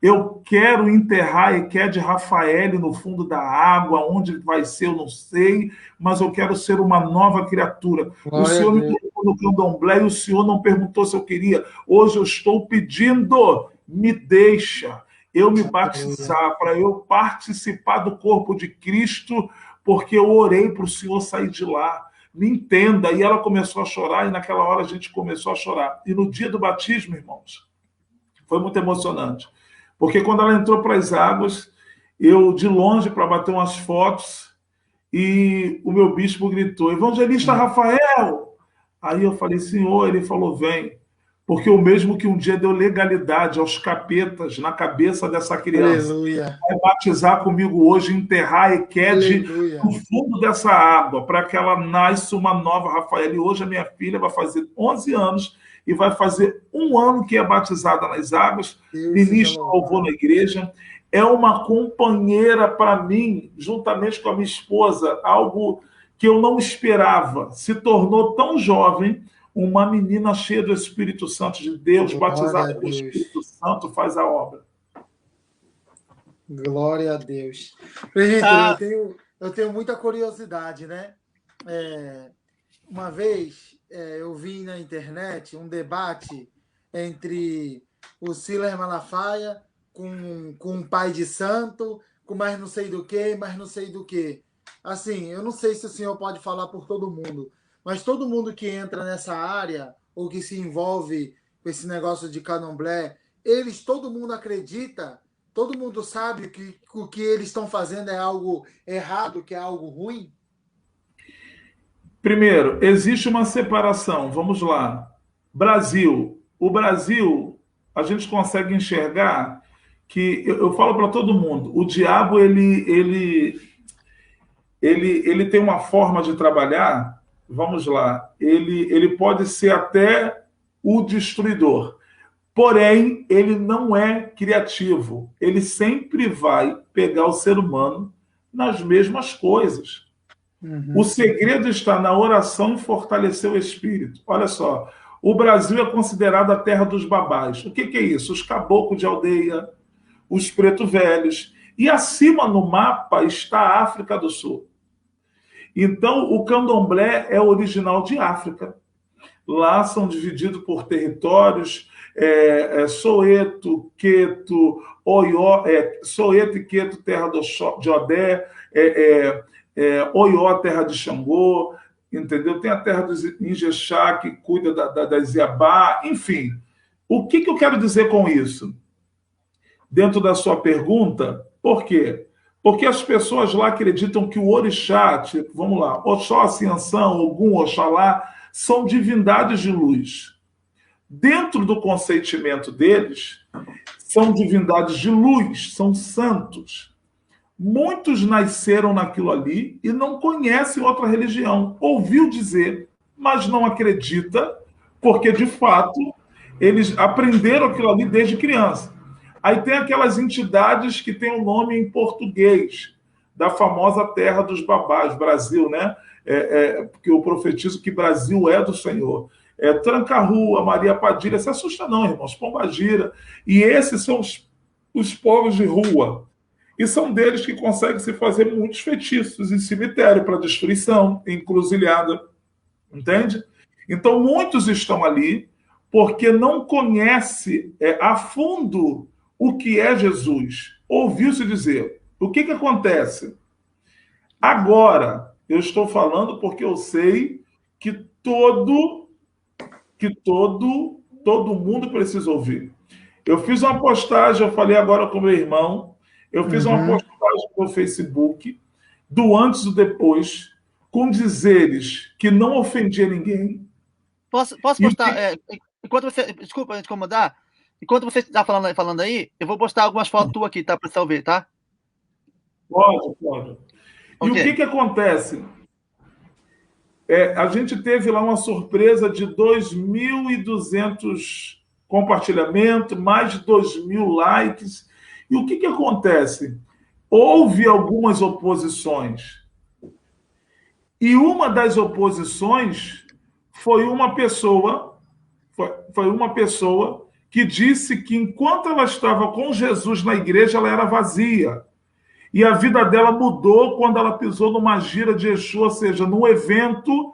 Eu quero enterrar a equede Rafael no fundo da água, onde vai ser, eu não sei, mas eu quero ser uma nova criatura. O Senhor me colocou no candomblé e o Senhor não perguntou se eu queria. Hoje eu estou pedindo, me deixa eu me batizar, para eu participar do corpo de Cristo, porque eu orei para o Senhor sair de lá. Me entenda. E ela começou a chorar, e naquela hora a gente começou a chorar. E no dia do batismo, irmãos, foi muito emocionante. Porque quando ela entrou para as águas, eu, de longe, para bater umas fotos, e o meu bispo gritou: Evangelista Rafael! Aí eu falei: Senhor, ele falou: vem. Porque o mesmo que um dia deu legalidade aos capetas na cabeça dessa criança, Aleluia. vai batizar comigo hoje, enterrar a Equede no fundo dessa água, para que ela nasça uma nova Rafael. E hoje a minha filha vai fazer 11 anos e vai fazer 1 ano que é batizada nas águas, ministra louvor na igreja. É uma companheira para mim, juntamente com a minha esposa, algo que eu não esperava. Se tornou tão jovem, uma menina cheia do Espírito Santo de Deus, batizada pelo Espírito Santo, faz a obra. Glória a Deus. Presbítero, eu tenho muita curiosidade, né? Uma vez eu vi na internet um debate entre o Silas Malafaia com um pai de santo, com mais não sei do que, mais não sei do que. Assim, eu não sei se o senhor pode falar por todo mundo, mas todo mundo que entra nessa área ou que se envolve com esse negócio de candomblé, todo mundo acredita, todo mundo sabe que o que eles estão fazendo é algo errado, que é algo ruim? Primeiro, existe uma separação. Vamos lá. Brasil. O Brasil, a gente consegue enxergar que, eu falo para todo mundo, o diabo ele tem uma forma de trabalhar. Vamos lá, ele pode ser até o destruidor, porém, ele não é criativo. Ele sempre vai pegar o ser humano nas mesmas coisas. O segredo está na oração e fortalecer o espírito. Olha só, o Brasil é considerado a terra dos babás. O que é isso? Os caboclos de aldeia, os preto velhos. E acima no mapa está a África do Sul. Então, o candomblé é original de África. Lá são divididos por territórios, Soweto, Queto, Oió, Soweto e Queto, terra de Odé, Oió, terra de Xangô, entendeu? Tem a terra dos Injexá, que cuida das Iabá, enfim. O que eu quero dizer com isso? Dentro da sua pergunta, por quê? Porque as pessoas lá acreditam que o orixá, tipo, vamos lá, Oxóssi, Ansan, Ogum, Oxalá, são divindades de luz. Dentro do conceitimento deles, são divindades de luz, são santos. Muitos nasceram naquilo ali e não conhecem outra religião. Ouviu dizer, mas não acredita, porque, de fato, eles aprenderam aquilo ali desde criança. Aí tem aquelas entidades que têm o nome em português, da famosa terra dos babás, Brasil, né? Porque eu profetizo que Brasil é do Senhor. Tranca-Rua, Maria Padilha, se assusta não, irmãos, Pombagira. E esses são os povos de rua. E são deles que conseguem se fazer muitos feitiços em cemitério para destruição, em encruzilhada. Entende? Então, muitos estão ali porque não conhece a fundo o que é Jesus. Ouviu-se dizer. O que acontece? Agora, eu estou falando porque eu sei que todo mundo precisa ouvir. Eu fiz uma postagem, eu falei agora com meu irmão, eu fiz uma postagem no Facebook, do antes e do depois, com dizeres que não ofendia ninguém. Posso postar? Enquanto você... Desculpa te incomodar. Enquanto você está falando aí, eu vou postar algumas fotos tuas aqui, tá? Para o pessoal ver, tá? Pode. E okay. O que acontece? A gente teve lá uma surpresa de 2.200 compartilhamentos, mais de 2.000 likes. E o que acontece? Houve algumas oposições. E uma das oposições foi uma pessoa que disse que enquanto ela estava com Jesus na igreja, ela era vazia. E a vida dela mudou quando ela pisou numa gira de Exu, ou seja, num evento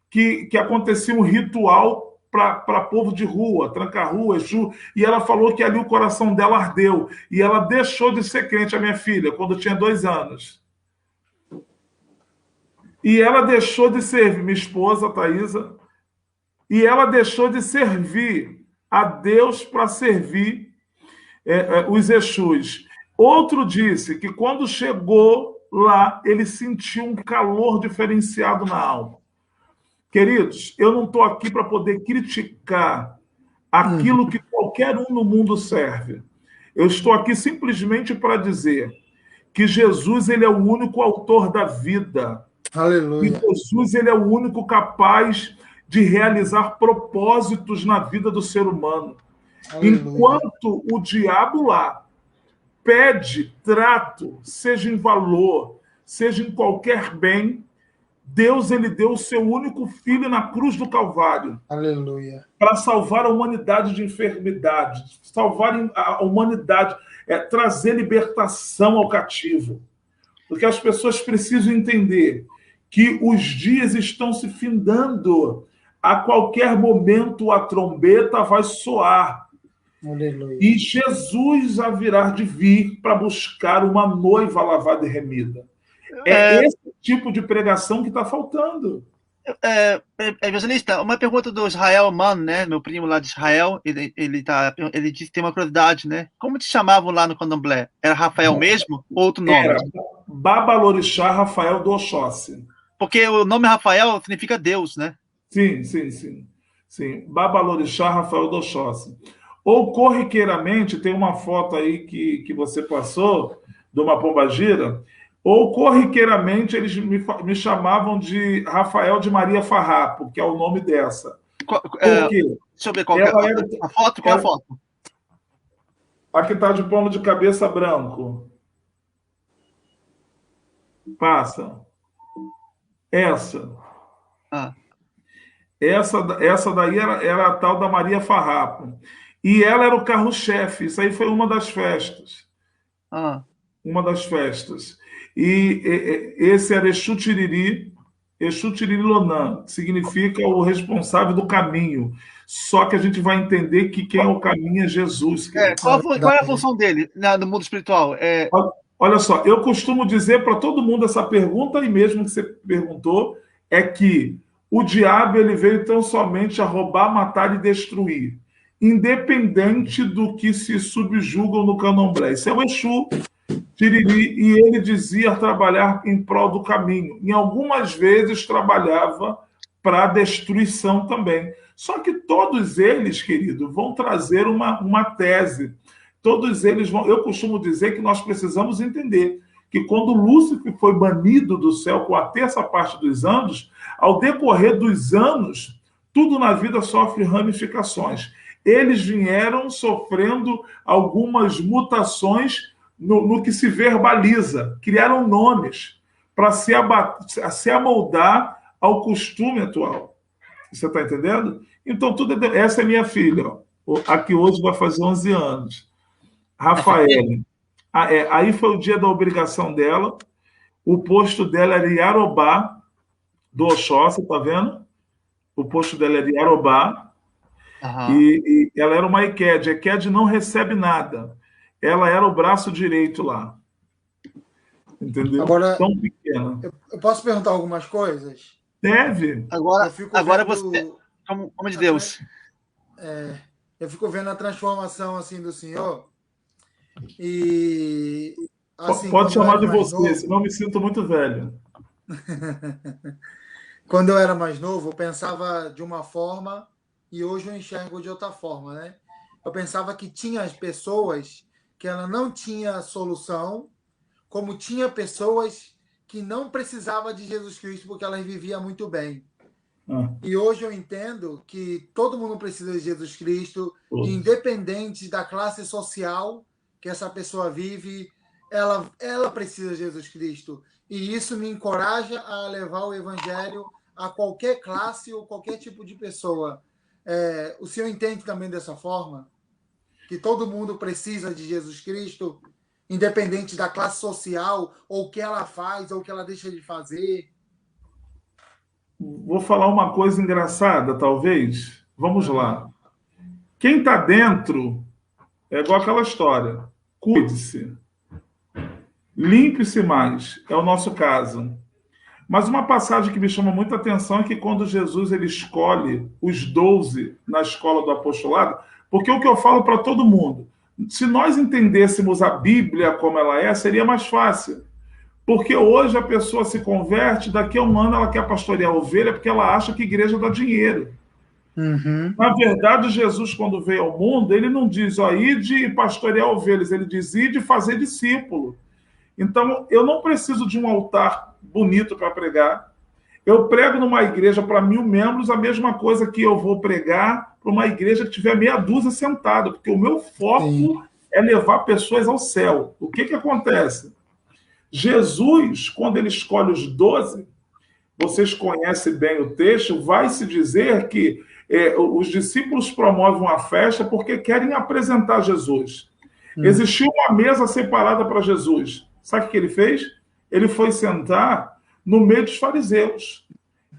que acontecia um ritual para povo de rua, Tranca-Rua, Exu, e ela falou que ali o coração dela ardeu. E ela deixou de ser crente, a minha filha, quando tinha 2 anos. E ela deixou de servir, minha esposa, Thaisa, e ela deixou de servir a Deus para servir os Exus. Outro disse que quando chegou lá, ele sentiu um calor diferenciado na alma. Queridos, eu não estou aqui para poder criticar aquilo que qualquer um no mundo serve. Eu estou aqui simplesmente para dizer que Jesus, ele é o único autor da vida. Aleluia. E Jesus, ele é o único capaz de realizar propósitos na vida do ser humano. Aleluia. Enquanto o diabo lá pede trato, seja em valor, seja em qualquer bem, Deus, ele deu o seu único filho na cruz do Calvário. Aleluia. Para salvar a humanidade de enfermidade, salvar a humanidade, trazer libertação ao cativo. Porque as pessoas precisam entender que os dias estão se findando. A qualquer momento a trombeta vai soar. Aleluia. E Jesus haverá de vir para buscar uma noiva lavada e remida. É esse tipo de pregação que está faltando. Evangelista, uma pergunta do Israel Mann, né? Meu primo lá de Israel, ele disse que tem uma curiosidade, né? Como te chamavam lá no Candomblé? Era Rafael mesmo ou outro nome? Era Babalorixá Rafael do Oxóssi. Porque o nome Rafael significa Deus, né? Sim. Babalorixá Rafael do Oxóssi. Ou corriqueiramente, tem uma foto aí que você passou, de uma pombagira, ou corriqueiramente eles me chamavam de Rafael de Maria Farrapo, que é o nome dessa. Por quê? Deixa eu ver qual é a foto. Qual a foto? A que está de pano de cabeça branco. Passa. Essa. Essa daí era a tal da Maria Farrapo. E ela era o carro-chefe. Isso aí foi uma das festas. Uma das festas. E esse era Exu Tiriri Lonan, que significa o responsável do caminho. Só que a gente vai entender que quem é o caminho é Jesus. Qual é a função dele no mundo espiritual? Olha só, eu costumo dizer para todo mundo essa pergunta, e mesmo que você perguntou, é que o diabo ele veio tão somente a roubar, matar e destruir, independente do que se subjugam no candomblé. Isso é o Exu Tiriri, e ele dizia trabalhar em prol do caminho. Em algumas vezes trabalhava para a destruição também. Só que todos eles, querido, vão trazer uma tese. Todos eles vão... Eu costumo dizer que nós precisamos entender que quando Lúcifer foi banido do céu com a terça parte dos anos, ao decorrer dos anos, tudo na vida sofre ramificações. Eles vieram sofrendo algumas mutações no que se verbaliza, criaram nomes para se amoldar ao costume atual. Você está entendendo? Então, essa é minha filha, a que hoje vai fazer 11 anos. Rafael. Aí foi o dia da obrigação dela. O posto dela era Iarobá, do Oxóssi, tá vendo? O posto dela era Iarobá. E ela era uma Eked. Eked não recebe nada. Ela era o braço direito lá. Entendeu? Agora, tão pequena. Eu posso perguntar algumas coisas? Deve. Agora você... Como de Deus. Eu fico vendo a transformação assim do senhor. E assim, pode chamar de você, novo, senão eu me sinto muito velho. Quando eu era mais novo, eu pensava de uma forma e hoje eu enxergo de outra forma, né? Eu pensava que tinha as pessoas que ela não tinha solução, como tinha pessoas que não precisavam de Jesus Cristo porque elas viviam muito bem. E hoje eu entendo que todo mundo precisa de Jesus Cristo, independente da classe social que essa pessoa vive, ela precisa de Jesus Cristo. E isso me encoraja a levar o evangelho a qualquer classe ou qualquer tipo de pessoa. O senhor entende também dessa forma? Que todo mundo precisa de Jesus Cristo, independente da classe social, ou o que ela faz, ou o que ela deixa de fazer? Vou falar uma coisa engraçada, talvez. Vamos lá. Quem está dentro é igual aquela história. Cuide-se. Limpe-se mais. É o nosso caso. Mas uma passagem que me chama muita atenção é que quando Jesus ele escolhe os 12 na escola do apostolado, porque o que eu falo para todo mundo, se nós entendêssemos a Bíblia como ela é, seria mais fácil. Porque hoje a pessoa se converte, daqui a um ano ela quer pastorear a ovelha porque ela acha que a igreja dá dinheiro. Uhum. Na verdade, Jesus, quando veio ao mundo, ele não diz, ó, ide pastorear ovelhas, ele diz, ide fazer discípulo. Então, eu não preciso de um altar bonito para pregar. Eu prego numa igreja para 1000 membros, a mesma coisa que eu vou pregar para uma igreja que tiver meia dúzia sentada, porque o meu foco é levar pessoas ao céu. O que acontece? Jesus, quando ele escolhe os 12, vocês conhecem bem o texto, vai se dizer que os discípulos promovem uma festa porque querem apresentar Jesus. Existiu uma mesa separada para Jesus. Sabe o que ele fez? Ele foi sentar no meio dos fariseus.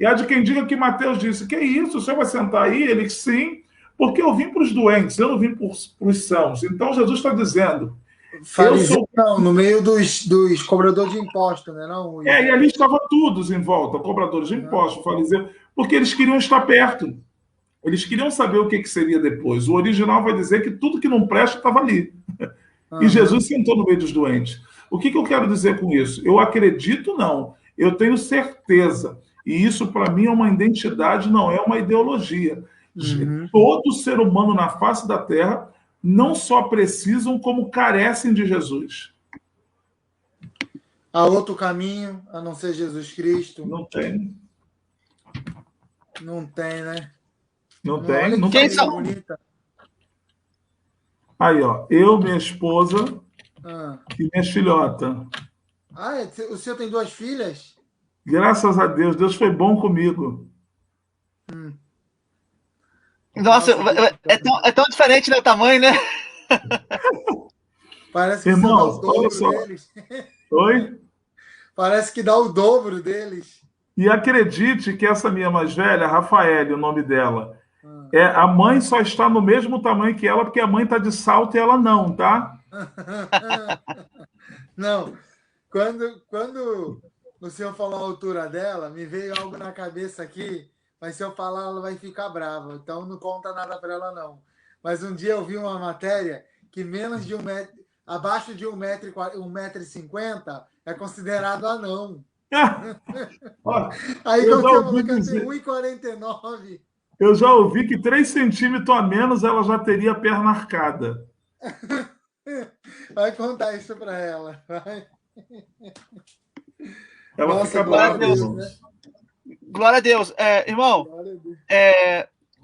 E há de quem diga que Mateus disse, que isso, o senhor vai sentar aí? Ele disse, sim, porque eu vim para os doentes, eu não vim para os sãos. Então Jesus está dizendo... Fariseu, não, no meio dos cobradores de impostos, né? Não, e ali estavam todos em volta, cobradores de impostos, fariseus, porque eles queriam estar perto. Eles queriam saber o que seria depois. O original vai dizer que tudo que não presta estava ali. E Jesus sentou no meio dos doentes. O que eu quero dizer com isso? Eu acredito, não. Eu tenho certeza. E isso, para mim, é uma identidade, não é uma ideologia. Todo ser humano na face da Terra não só precisam, como carecem de Jesus. Há outro caminho, a não ser Jesus Cristo? Não tem. Não tem, né? Não tem. Não Quem tem. são? Bonita. Aí, ó. Eu, minha esposa e minha filhota. O senhor tem 2 filhas? Graças a Deus. Deus foi bom comigo. Nossa, é tão diferente do tamanho, né? Parece que irmão, dá o dobro olha só. deles. Oi? Parece que dá o dobro deles. E acredite que essa minha mais velha, Rafaele, o nome dela, a mãe só está no mesmo tamanho que ela, porque a mãe está de salto e ela não, tá? Não. Quando o senhor falou a altura dela, me veio algo na cabeça aqui, mas se eu falar, ela vai ficar brava. Então, não conta nada para ela, não. Mas um dia eu vi uma matéria que menos de 1 metro, abaixo de 1,50 m é considerado anão. Aí, quando você falou que eu tenho 1,49 m... Eu já ouvi que 3 centímetros a menos ela já teria a perna arcada. Vai contar isso para ela. Vai. Ela fica brava, né? Glória a Deus. Irmão,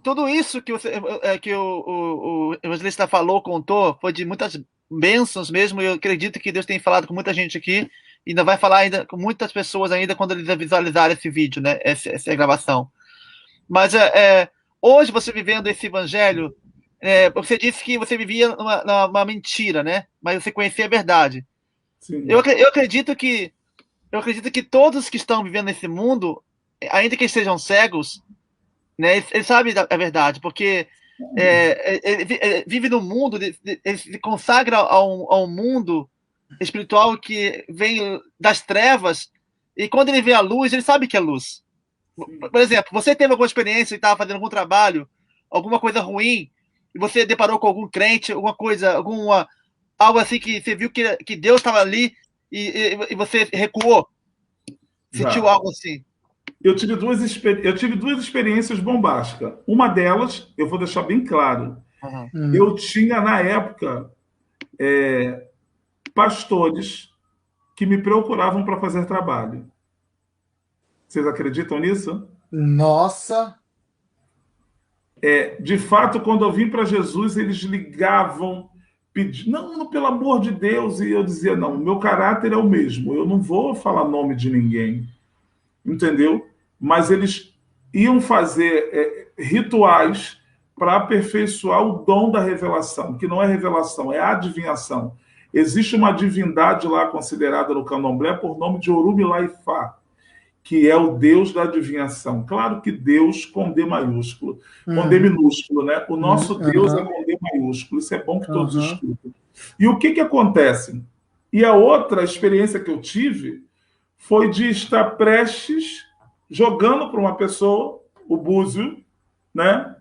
tudo isso que o evangelista falou, contou, foi de muitas bênçãos mesmo. Eu acredito que Deus tem falado com muita gente aqui e ainda vai falar ainda com muitas pessoas ainda quando eles visualizarem esse vídeo, né? Essa gravação. Mas hoje, você vivendo esse evangelho, você disse que você vivia numa mentira, né? Mas você conhecia a verdade. Sim. Eu acredito que todos que estão vivendo nesse mundo, ainda que sejam cegos, né, eles sabem a verdade, porque ele vive no mundo, ele se consagra a um mundo espiritual que vem das trevas, e quando ele vê a luz, ele sabe que é luz. Por exemplo, você teve alguma experiência e estava fazendo algum trabalho, alguma coisa ruim, e você deparou com algum crente, alguma coisa, algo assim que você viu que Deus estava ali e você recuou? Sentiu algo assim? Eu tive duas experiências bombásticas. Uma delas, eu vou deixar bem claro, eu tinha, na época, pastores que me procuravam para fazer trabalho. Vocês acreditam nisso? Nossa! De fato, quando eu vim para Jesus, eles ligavam, pedindo, não, pelo amor de Deus, e eu dizia, não, o meu caráter é o mesmo, eu não vou falar nome de ninguém, entendeu? Mas eles iam fazer rituais para aperfeiçoar o dom da revelação, que não é revelação, é adivinhação. Existe uma divindade lá considerada no candomblé por nome de Orubilaifá, que é o Deus da adivinhação. Claro que Deus com D maiúsculo, com D minúsculo, né? O nosso Deus é com D maiúsculo, isso é bom que todos escutem. E o que acontece? E a outra experiência que eu tive foi de estar prestes, jogando para uma pessoa, o búzio, né?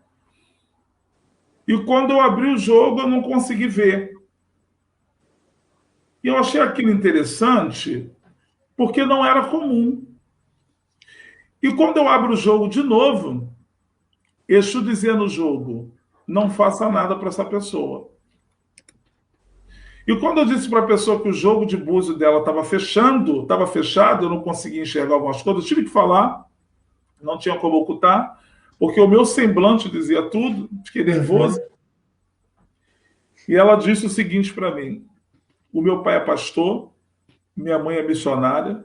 E quando eu abri o jogo, eu não consegui ver. E eu achei aquilo interessante, porque não era comum. E quando eu abro o jogo de novo, Exu dizia no jogo, não faça nada para essa pessoa. E quando eu disse para a pessoa que o jogo de búzio dela estava fechado, eu não conseguia enxergar algumas coisas, eu tive que falar, não tinha como ocultar, porque o meu semblante dizia tudo, fiquei nervoso. E ela disse o seguinte para mim: o meu pai é pastor, minha mãe é missionária,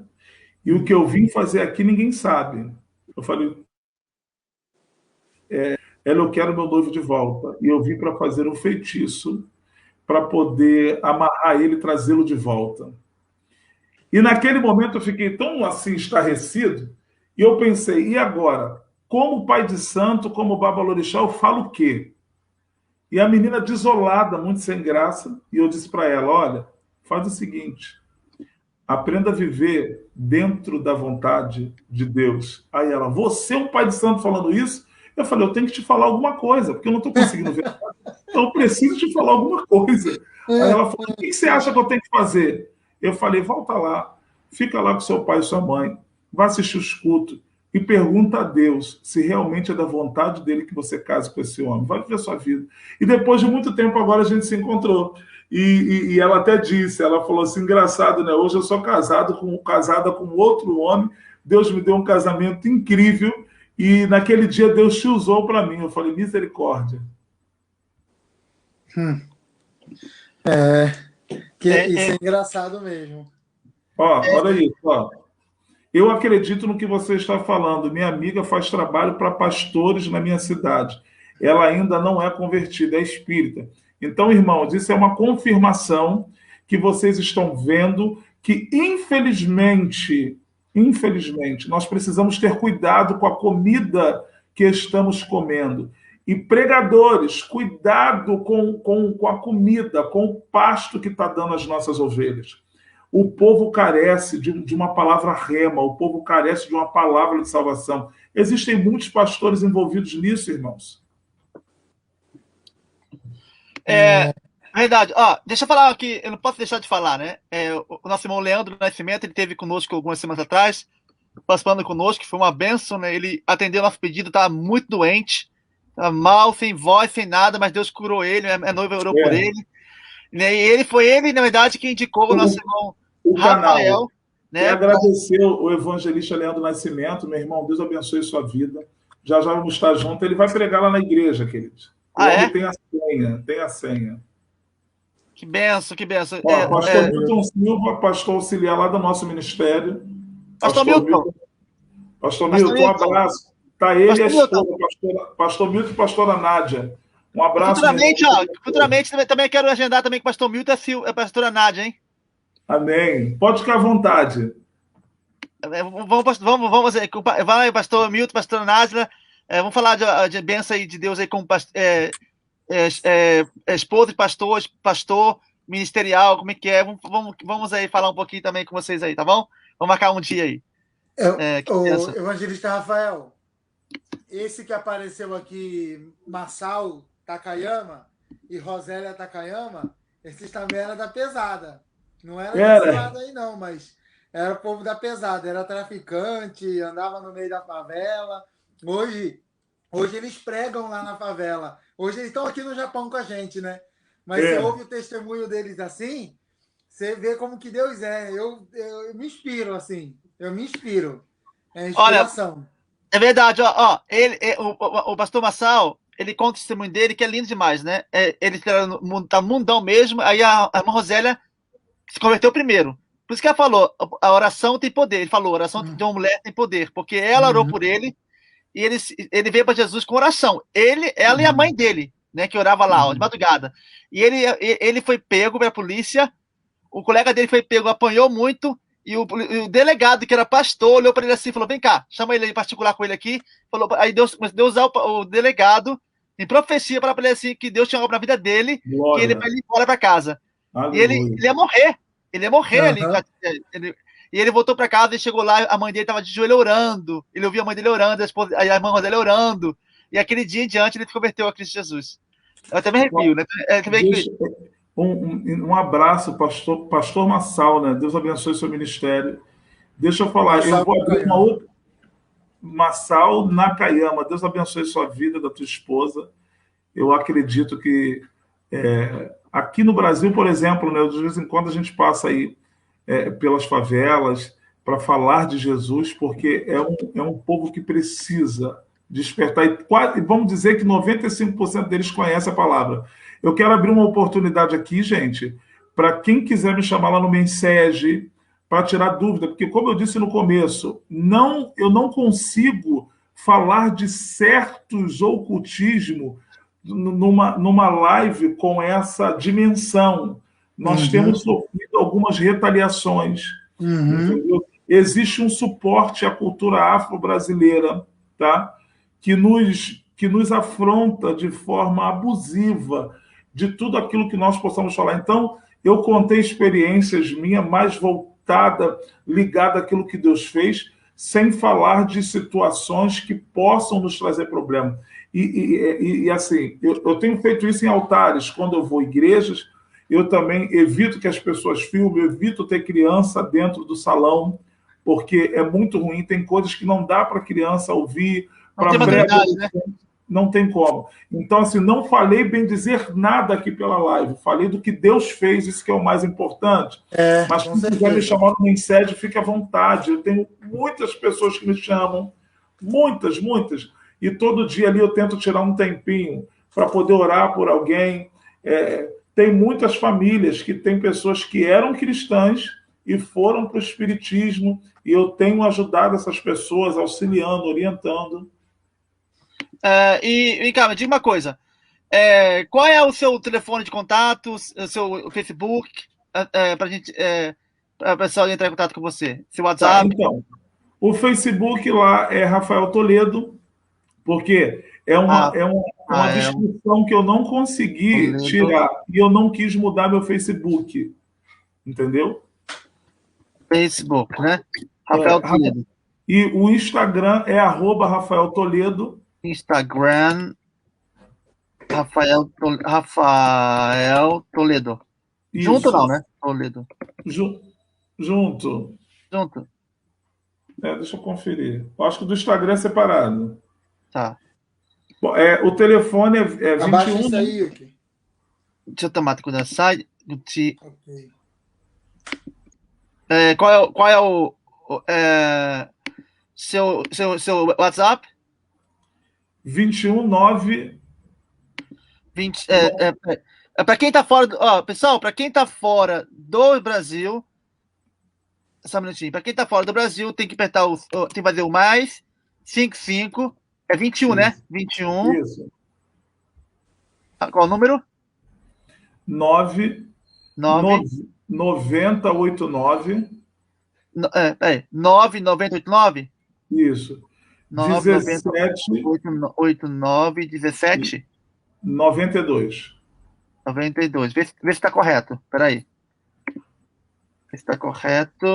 e o que eu vim fazer aqui ninguém sabe. Eu falei, ela, eu quero meu noivo de volta, e eu vim para fazer um feitiço para poder amarrar ele e trazê-lo de volta. E naquele momento eu fiquei tão assim estarrecido, e eu pensei, e agora? Como pai de santo, como babalorixá, eu falo o quê? E a menina desolada, muito sem graça, e eu disse para ela, olha, faz o seguinte, aprenda a viver dentro da vontade de Deus. Aí ela, você é um pai de santo falando isso? Eu falei, eu tenho que te falar alguma coisa, porque eu não estou conseguindo ver. Então eu preciso te falar alguma coisa. Aí ela falou, o que você acha que eu tenho que fazer? Eu falei, volta lá, fica lá com seu pai e sua mãe, vá assistir os cultos e pergunta a Deus se realmente é da vontade dele que você case com esse homem. Vai viver a sua vida. E depois de muito tempo, agora a gente se encontrou. E ela até disse, ela falou assim, engraçado, né? Hoje eu sou casada com outro homem, Deus me deu um casamento incrível e naquele dia Deus te usou para mim. Eu falei, misericórdia. Isso é engraçado mesmo. Olha isso, ó. Eu acredito no que você está falando. Minha amiga faz trabalho para pastores na minha cidade. Ela ainda não é convertida, é espírita. Então, irmãos, isso é uma confirmação que vocês estão vendo que, infelizmente, nós precisamos ter cuidado com a comida que estamos comendo. E pregadores, cuidado com a comida, com o pasto que está dando às nossas ovelhas. O povo carece de uma palavra rema, o povo carece de uma palavra de salvação. Existem muitos pastores envolvidos nisso, irmãos. Verdade. Deixa eu falar aqui, eu não posso deixar de falar, né? O nosso irmão Leandro Nascimento, ele esteve conosco algumas semanas atrás, participando conosco, foi uma bênção, né? Ele atendeu nosso pedido, estava muito doente, estava mal, sem voz, sem nada, mas Deus curou ele, a noiva orou por ele. Né? E foi ele, na verdade, que indicou o nosso irmão Rafael. Né? E agradeceu o evangelista Leandro Nascimento, meu irmão, Deus abençoe sua vida. Já vamos estar juntos. Ele vai pregar lá na igreja, queridos. Tem a senha. Que benção, que benção. Pastor Milton Silva, pastor auxiliar lá do nosso ministério. Pastor Milton, um abraço. Está ele e a esposa, pastor Milton e pastora Nádia. Um abraço. Futuramente também quero agendar também com o pastor Milton e a pastora Nádia, hein? Amém. Pode ficar à vontade. Vamos vai, pastor Milton, pastora Nádia. Vamos falar de bênção aí de Deus aí como esposa de pastor ministerial, como é que é? Vamos aí falar um pouquinho também com vocês aí, tá bom? Vamos marcar um dia aí. O evangelista Rafael, esse que apareceu aqui, Marçal Takayama e Rosélia Takayama, esses também eram da pesada. Não era desse lado aí não, mas era o povo da pesada, era traficante, andava no meio da favela. Hoje eles pregam lá na favela. Hoje eles estão aqui no Japão com a gente, né? Mas você ouve o testemunho deles assim, você vê como que Deus é. Eu me inspiro, assim. Eu me inspiro. É inspiração. Olha, é verdade, o pastor Massal, ele conta o testemunho dele, que é lindo demais, né? Ele tá mundão mesmo, aí a irmã Rosélia se converteu primeiro. Por isso que ela falou, a oração tem poder. Ele falou, a oração de uma mulher tem poder, porque ela orou por ele, e ele veio para Jesus com oração. Ela e a mãe dele, né, que orava lá, de madrugada. E ele foi pego pela polícia, o colega dele foi pego, apanhou muito, e o delegado, que era pastor, olhou para ele assim e falou, vem cá, chama ele em particular com ele aqui. Falou, aí Deus usar o delegado em profecia para ele assim, que Deus tinha algo na vida dele, Glória. Que ele vai ir embora para casa. Aleluia. E ele ia morrer. Ele ia morrer ali. E ele voltou para casa e chegou lá, a mãe dele estava de joelho orando. Ele ouvia a mãe dele orando, a irmã dele orando. E aquele dia em diante ele se converteu a Cristo Jesus. Eu até me arrepio, né? Um abraço, pastor Massal, né? Deus abençoe seu ministério. Deixa eu falar, eu vou abrir uma outra. Massal Nakayama, Deus abençoe sua vida, da tua esposa. Eu acredito que aqui no Brasil, por exemplo, né, de vez em quando a gente passa aí pelas favelas para falar de Jesus, porque é um povo que precisa despertar. E vamos dizer que 95% deles conhecem a palavra. Eu quero abrir uma oportunidade aqui, gente, para quem quiser me chamar lá no Mensege, para tirar dúvida, porque, como eu disse no começo, eu não consigo falar de certos ocultismo numa live com essa dimensão. Nós temos sofrido algumas retaliações. Entendeu? Existe um suporte à cultura afro-brasileira, tá? que nos afronta de forma abusiva de tudo aquilo que nós possamos falar. Então, eu contei experiências minhas mais voltada, ligada àquilo que Deus fez, sem falar de situações que possam nos trazer problema. E assim, eu tenho feito isso em altares, quando eu vou em igrejas, eu também evito que as pessoas filmem, eu evito ter criança dentro do salão, porque é muito ruim, tem coisas que não dá para criança ouvir, para não tem como. Então, assim, não falei bem dizer nada aqui pela live, falei do que Deus fez, isso que é o mais importante. Mas se quiser me chamar no Mensege, fique à vontade. Eu tenho muitas pessoas que me chamam, muitas, e todo dia ali eu tento tirar um tempinho para poder orar por alguém. Tem muitas famílias que têm pessoas que eram cristãs e foram para o espiritismo, e eu tenho ajudado essas pessoas, auxiliando, orientando. E cara, me diga uma coisa. Qual é o seu telefone de contato, o seu Facebook, para a gente, para o pessoal entrar em contato com você? Seu WhatsApp? Então, o Facebook lá é Rafael Toledo, porque é uma descrição que eu não consegui tirar e eu não quis mudar meu Facebook. Entendeu? Facebook, né? Rafael Toledo. E o Instagram é @Rafael Toledo. Instagram, Rafael Toledo. Isso. Junto não, né? Toledo. Junto. Deixa eu conferir. Eu acho que do Instagram é separado. Tá. Bom, o telefone é 21... Abaixa isso aí, Yuki. Deixa eu tomar cuidado. Okay. Qual é o seu WhatsApp? 219... Para quem tá fora... pessoal, para quem tá fora do Brasil... Só um minutinho. Para quem tá fora do Brasil, tem que apertar tem que fazer o mais 55. É 21, né? 21. Isso. Qual o número? 9089. 99089? Isso. 89, 17? 92. 92. Vê se está correto. Espera aí. Vê se está correto.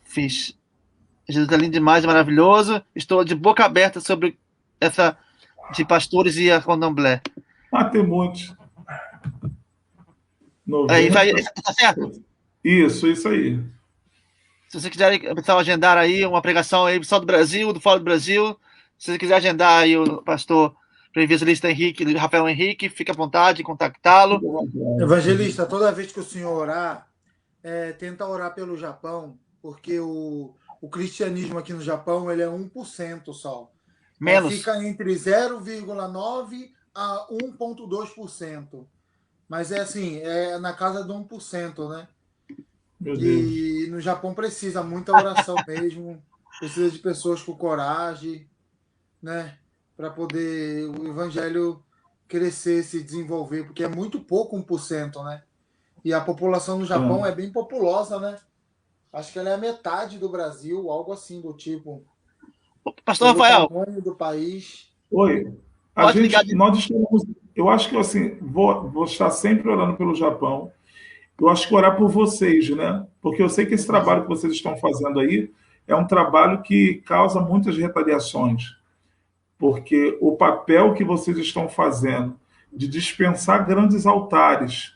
Fiz. Jesus é lindo demais, é maravilhoso. Estou de boca aberta sobre essa de pastores e a candomblé. Tem muitos. Isso aí, tá certo? Isso aí. Se você quiser, pessoal, agendar aí uma pregação aí, pessoal do Brasil, do fora do Brasil, se você quiser agendar aí o pastor evangelista Rafael Henrique, fique à vontade de contactá-lo. Evangelista, toda vez que o senhor orar, tenta orar pelo Japão, porque o cristianismo aqui no Japão ele é 1% só. Menos. Fica entre 0,9% a 1,2%. Mas é na casa de 1%, né? E no Japão precisa muita oração mesmo, precisa de pessoas com coragem, né? Para poder o evangelho crescer, se desenvolver, porque é muito pouco 1%, né? E a população no Japão é bem populosa, né? Acho que ela é a metade do Brasil, algo assim do tipo. Pastor Rafael. O tamanho do país. Oi. eu acho que assim, vou estar sempre orando pelo Japão. Eu acho que orar por vocês, né? Porque eu sei que esse trabalho que vocês estão fazendo aí é um trabalho que causa muitas retaliações, porque o papel que vocês estão fazendo de dispensar grandes altares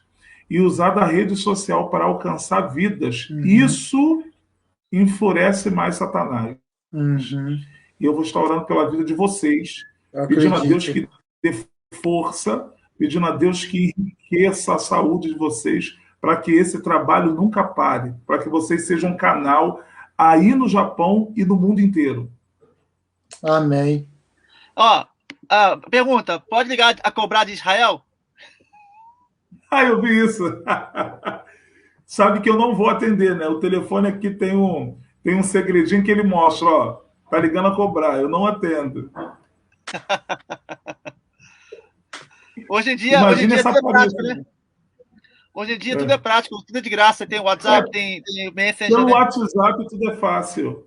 e usar da rede social para alcançar vidas, isso enfurece mais Satanás. E eu vou estar orando pela vida de vocês, pedindo a Deus que dê força, pedindo a Deus que enriqueça a saúde de vocês, para que esse trabalho nunca pare, para que vocês sejam um canal aí no Japão e no mundo inteiro. Amém. Ó, pergunta, pode ligar a cobrar de Israel? Eu vi isso. Sabe que eu não vou atender, né? O telefone aqui tem um segredinho que ele mostra, ó, tá ligando a cobrar, eu não atendo. Hoje em dia tudo é prático, né? Hoje em dia tudo é prático, tudo é de graça. Tem o WhatsApp, tem o Messenger. Pelo né? WhatsApp tudo é fácil.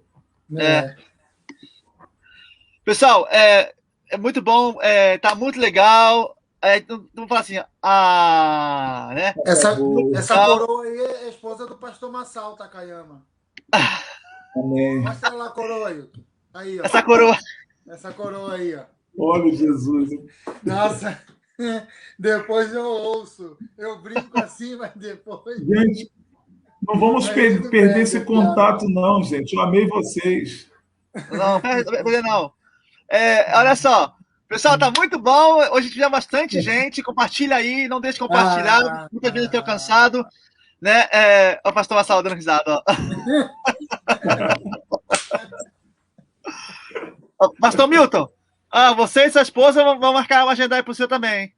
Pessoal, é muito bom, tá muito legal. Vamos falar assim, né? Essa coroa aí é a esposa do pastor Massal, Takayama. Amém. Mostra lá a coroa aí. Ó. Essa coroa aí, ó. Olha Jesus. Nossa, depois eu ouço. Eu brinco assim, mas depois... Gente, não vamos perder esse contato, não, gente. Eu amei vocês. Não. Olha só. Pessoal, tá muito bom. Hoje tiver bastante gente. Compartilha aí, não deixe de compartilhar. Muitas vezes eu tenho cansado. Né? O pastor Massal dando risada. Pastor Milton, você e sua esposa vão marcar uma agenda aí pro seu também.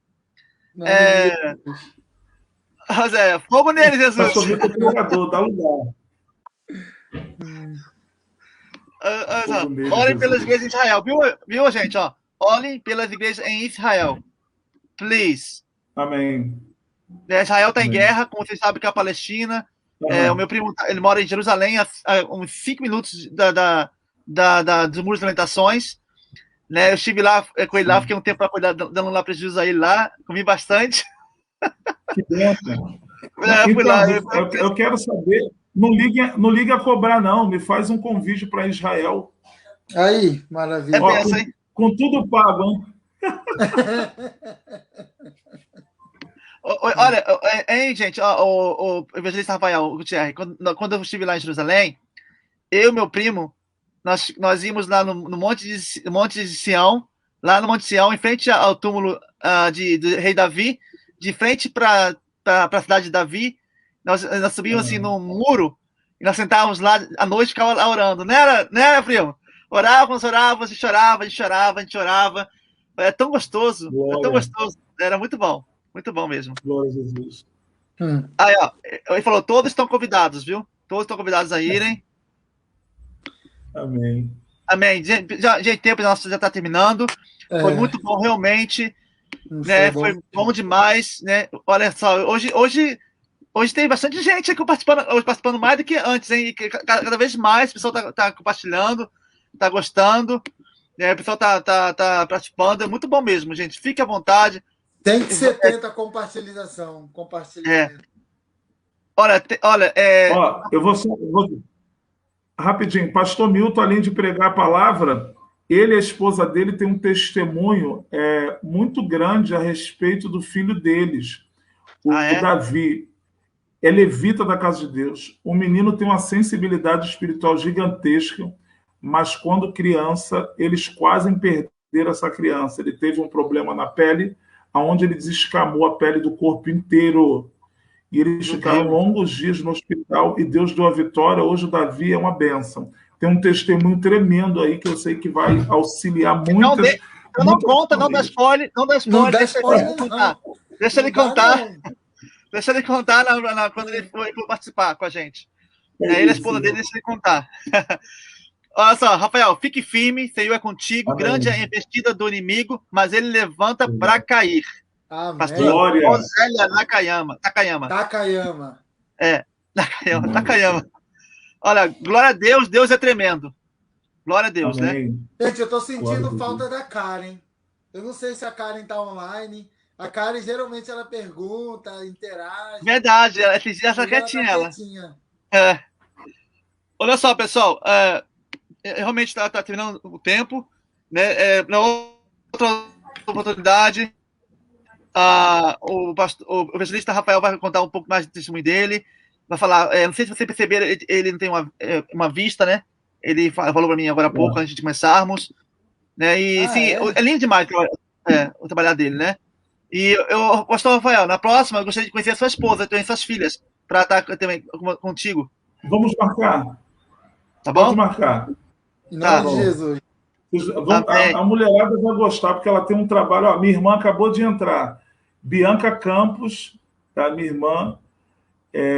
Fogo nele, Jesus. Pastor Milton, pregador, dá lugar. Orem pelas igrejas em Israel. Viu, gente? Orem pelas igrejas em Israel. Please. Amém. Israel está em guerra, como vocês sabem, com a Palestina. O meu primo ele mora em Jerusalém, a uns 5 minutos dos Muros das Lamentações. Né? Eu estive lá com ele lá, fiquei um tempo para cuidar, dando lá prejuízo a ele lá, comi bastante. Que bom, então, eu quero saber, não ligue a cobrar, não, me faz um convite para Israel. Aí, maravilha. Com tudo pago, hein? Olha, gente, o evangelista Rafael Gutierrez, quando eu estive lá em Jerusalém, eu e meu primo, nós íamos lá no Monte de Sião, lá no Monte de Sião, em frente ao túmulo do rei Davi, de frente para a cidade de Davi. Nós subíamos assim num muro, e nós sentávamos lá à noite e ficávamos lá orando. Não era, primo? Orávamos, a gente chorava. É tão gostoso, Era muito bom. Muito bom mesmo. Glória a Jesus. Aí, ele falou, todos estão convidados, viu? Todos estão convidados a irem. Amém. Amém. Gente, tempo nosso já está terminando. Foi muito bom, realmente. Né? Foi bom demais. Né? Olha só, hoje tem bastante gente aqui participando mais do que antes, hein? E cada vez mais o pessoal está compartilhando, está gostando. Né? O pessoal está participando. É muito bom mesmo, gente. Fique à vontade. Tem que 70 compartilhação. Olha, eu vou rapidinho. Pastor Milton, além de pregar a palavra, ele e a esposa dele têm um testemunho muito grande a respeito do filho deles, o Davi. É levita da casa de Deus. O menino tem uma sensibilidade espiritual gigantesca, mas quando criança, eles quase perderam essa criança. Ele teve um problema na pele, onde ele desescamou a pele do corpo inteiro. E eles ficaram longos dias no hospital e Deus deu a vitória. Hoje o Davi é uma bênção. Tem um testemunho tremendo aí que eu sei que vai auxiliar muitas... Não dá spoiler. Deixa ele contar. Deixa ele contar quando ele for participar com a gente. Ele e a esposa dele, deixa ele contar. Olha só, Rafael, fique firme, Senhor é contigo. Amém. Grande é a investida do inimigo, mas ele levanta para cair. Amém. Pastor Rosélia Takayama. Takayama. Takayama. Olha, glória a Deus, Deus é tremendo. Glória a Deus, Amém. né? Gente, eu estou sentindo falta da Karen. Eu não sei se a Karen está online, A Karen, geralmente, ela pergunta, interage. Verdade, esses dias ela quietinha, ela. É. Olha só, pessoal, realmente está terminando o tempo, né? Na outra oportunidade, o evangelista Rafael vai contar um pouco mais do testemunho dele, vai falar, não sei se você perceberam, ele não tem uma vista, né? Ele falou para mim agora há pouco, antes de começarmos, né? E sim, é lindo demais o trabalhar dele, né? E pastor Rafael, na próxima eu gostaria de conhecer a sua esposa, também suas filhas, para estar também contigo. Vamos marcar. Tá bom? Pode marcar. Em nome de Jesus. A mulherada vai gostar, porque ela tem um trabalho. Ó, minha irmã acabou de entrar. Bianca Campos, tá? Minha irmã.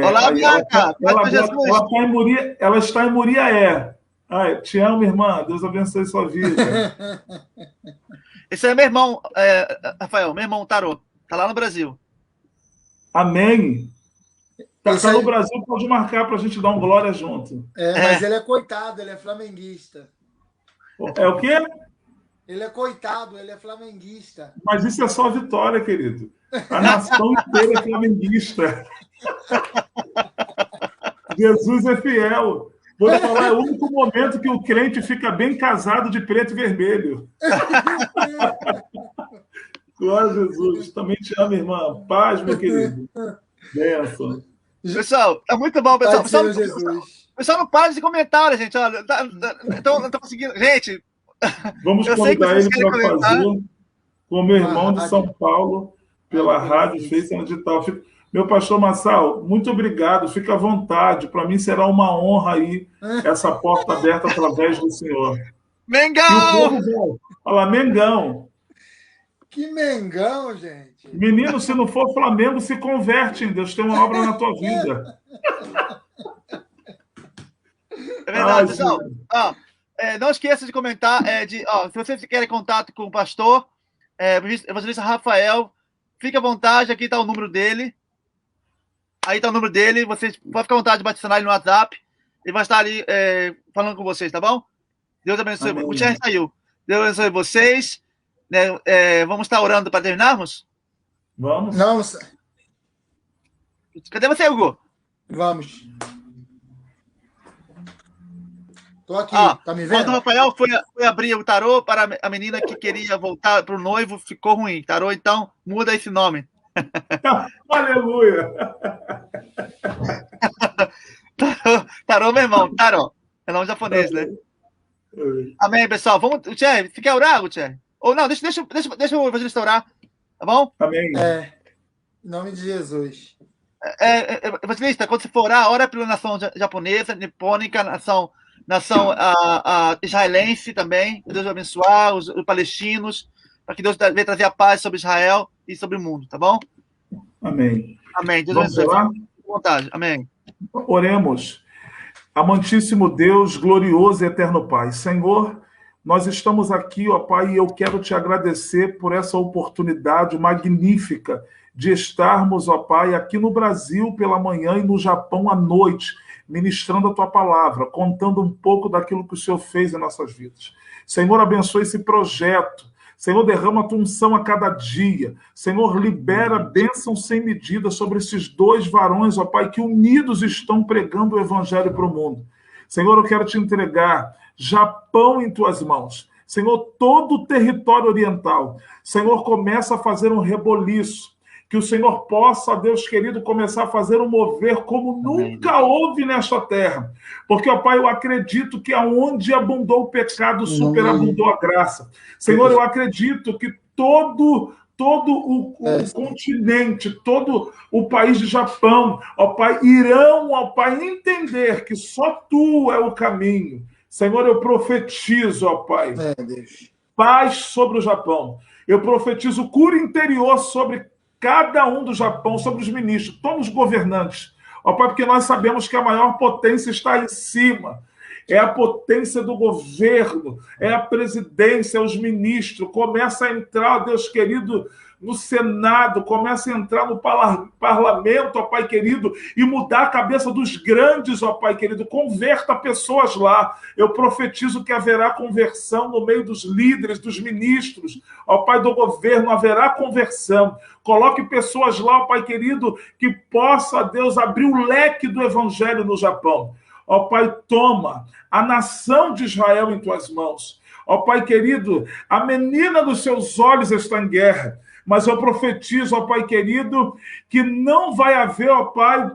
Olá, Bianca! Ela está em Muriaé. Ai, te amo, irmã. Deus abençoe sua vida. Esse é meu irmão, Rafael, meu irmão Tarô. Tá lá no Brasil. Amém. Tá no Brasil, pode marcar para a gente dar um glória junto. Mas ele é coitado, ele é flamenguista. É o quê? Ele é coitado, ele é flamenguista. Mas isso é só vitória, querido. A nação inteira é flamenguista. Jesus é fiel. Vou te falar, é o único momento que o crente fica bem casado de preto e vermelho. Glória a Jesus. Também te amo, irmã. Paz, meu querido. Benção. Pessoal, tá muito bom, pessoal. Pessoal, não para de comentar, gente. Olha, não tô conseguindo. Gente, vamos convidar ele para fazer com o meu irmão de São Paulo, pela rádio Face Digital. Meu pastor Massal, muito obrigado. Fica à vontade. Para mim será uma honra aí essa porta aberta através do Senhor. Mengão! Olha lá, Mengão. Que Mengão, gente. Menino, se não for Flamengo, se converte em Deus. Tem uma obra na tua vida. É verdade, pessoal. Não esqueça de comentar. Se vocês querem contato com o pastor, evangelista Rafael, fique à vontade. Aqui está o número dele. Aí está o número dele. Vocês podem ficar à vontade de adicionar ele no WhatsApp. Ele vai estar ali falando com vocês, tá bom? Deus abençoe. Amém. O Thierry saiu. Deus abençoe vocês. Vamos estar orando para terminarmos? Vamos. Não. Cadê você, Hugo? Vamos. Tô aqui, tá me vendo? Quando o Rafael foi abrir o tarô para a menina que queria voltar para o noivo, ficou ruim. Tarô, então, muda esse nome. Aleluia! Tarô, meu irmão, tarô. É nome japonês, né? Amém, pessoal. Vamos, Thierry, você quer orar, Thierry? Ou não, deixa o evangelista orar, tá bom? Amém. Em nome de Jesus. Evangelista, quando você for orar, ora pela nação japonesa, nipônica, nação israelense também. Que Deus vai abençoar os palestinos, para que Deus venha trazer a paz sobre Israel e sobre o mundo, tá bom? Amém. Amém. Deus abençoe. Com vontade. Amém. Oremos. Amantíssimo Deus, glorioso e eterno Pai. Senhor, nós estamos aqui, ó Pai, e eu quero te agradecer por essa oportunidade magnífica de estarmos, ó Pai, aqui no Brasil pela manhã e no Japão à noite, ministrando a Tua palavra, contando um pouco daquilo que o Senhor fez em nossas vidas. Senhor, abençoe esse projeto. Senhor, derrama a Tua unção a cada dia. Senhor, libera bênção sem medida sobre esses dois varões, ó Pai, que unidos estão pregando o Evangelho para o mundo. Senhor, eu quero te entregar Japão em Tuas mãos. Senhor, todo o território oriental. Senhor, começa a fazer um reboliço. Que o Senhor possa, Deus querido, começar a fazer um mover como nunca houve nesta terra. Porque, ó Pai, eu acredito que aonde abundou o pecado, superabundou a graça. Senhor, eu acredito que todo o continente, todo o país de Japão, ó Pai, irão, ó Pai, entender que só Tu é o caminho. Senhor, eu profetizo, ó Pai, paz sobre o Japão. Eu profetizo cura interior sobre cada um do Japão, sobre os ministros, todos os governantes. Ó Pai, porque nós sabemos que a maior potência está em cima. é a potência do governo, é a presidência, é os ministros. Começa a entrar, Deus querido, no Senado, começa a entrar no parlamento, ó Pai querido, e mudar a cabeça dos grandes, ó Pai querido. Converta pessoas lá. Eu profetizo que haverá conversão no meio dos líderes, dos ministros, ó Pai do governo, haverá conversão. Coloque pessoas lá, ó Pai querido, que possa, Deus, abrir o leque do evangelho no Japão. Ó Pai, toma a nação de Israel em tuas mãos. Ó Pai querido, a menina dos seus olhos está em guerra. Mas eu profetizo, ó Pai querido, que não vai haver, ó Pai,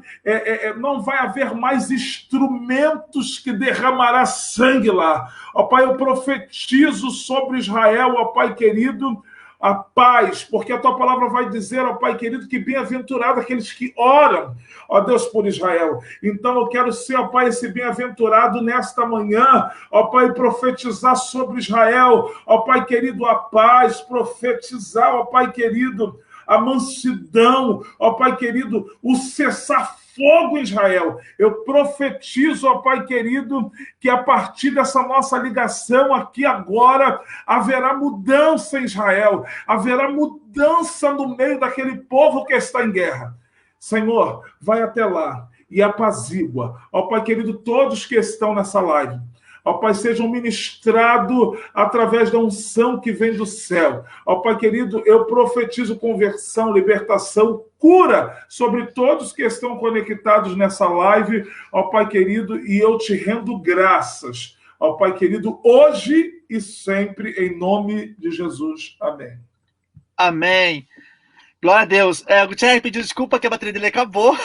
não vai haver mais instrumentos que derramará sangue lá. Ó Pai, eu profetizo sobre Israel, ó Pai querido, a paz, porque a tua palavra vai dizer, ó Pai querido, que bem-aventurado aqueles que oram, ó Deus, por Israel. Então eu quero ser, ó Pai, esse bem-aventurado nesta manhã, ó Pai, profetizar sobre Israel, ó Pai querido, a paz, profetizar, ó Pai querido, a mansidão, ó Pai querido, o cessar-fogo em Israel. Eu profetizo, ó Pai querido, que a partir dessa nossa ligação aqui agora, haverá mudança em Israel, haverá mudança no meio daquele povo que está em guerra. Senhor, vai até lá e apazigua, ó Pai querido, todos que estão nessa live. Ó Pai, sejam ministrados através da unção que vem do céu. Ó Pai querido, eu profetizo conversão, libertação, cura sobre todos que estão conectados nessa live, ó Pai querido, e eu te rendo graças, ó Pai querido, hoje e sempre, em nome de Jesus. Amém. Amém. Glória a Deus. O Gutierrez pediu desculpa que a bateria dele acabou.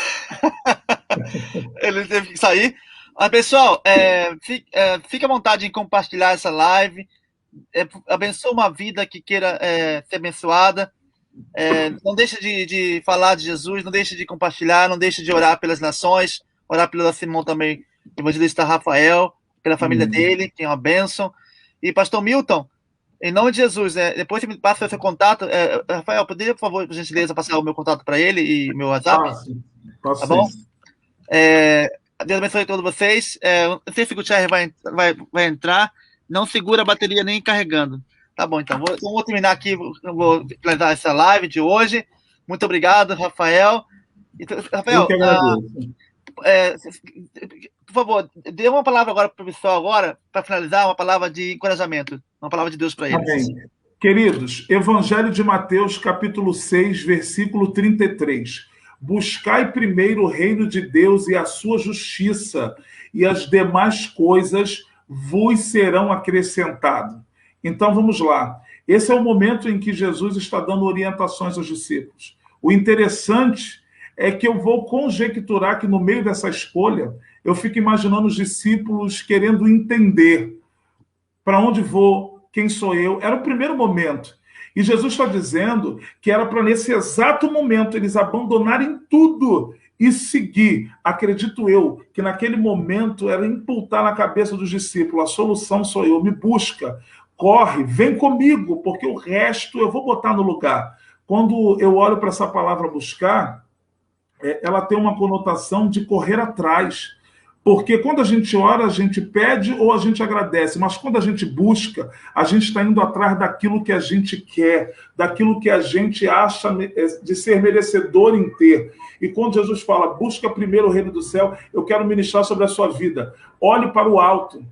Ele teve que sair. Mas, pessoal, fique à vontade em compartilhar essa live. Abençoe uma vida que queira ser abençoada. Não deixe de falar de Jesus, não deixe de compartilhar, não deixe de orar pelas nações, orar pelo Simão também, evangelista Rafael, pela família dele, que é uma bênção. E, pastor Milton, em nome de Jesus, depois você me passa o seu contato. Rafael, poderia, por favor, por gentileza, passar o meu contato para ele e meu WhatsApp? Posso tá bom? Deus abençoe a todos vocês. Não sei se o Gutierrez vai entrar. Não segura a bateria nem carregando. Tá bom, então. Vou terminar aqui. Vou finalizar essa live de hoje. Muito obrigado, Rafael. Rafael, eu que agradeço. Por favor, dê uma palavra agora para o pessoal, agora, para finalizar, uma palavra de encorajamento. Uma palavra de Deus para eles. Amém. Queridos, Evangelho de Mateus, capítulo 6, versículo 33. Buscai primeiro o reino de Deus e a sua justiça, e as demais coisas vos serão acrescentadas. Então, vamos lá. Esse é o momento em que Jesus está dando orientações aos discípulos. O interessante é que eu vou conjecturar que no meio dessa escolha, eu fico imaginando os discípulos querendo entender para onde vou, quem sou eu. Era o primeiro momento. E Jesus está dizendo que era para, nesse exato momento, eles abandonarem tudo e seguir. Acredito eu que naquele momento era imputar na cabeça dos discípulos: a solução sou eu, me busca, corre, vem comigo, porque o resto eu vou botar no lugar. Quando eu olho para essa palavra buscar, ela tem uma conotação de correr atrás. Porque quando a gente ora, a gente pede ou a gente agradece, mas quando a gente busca, a gente está indo atrás daquilo que a gente quer, daquilo que a gente acha de ser merecedor em ter. E quando Jesus fala, busca primeiro o reino do céu, eu quero ministrar sobre a sua vida. Olhe para o alto.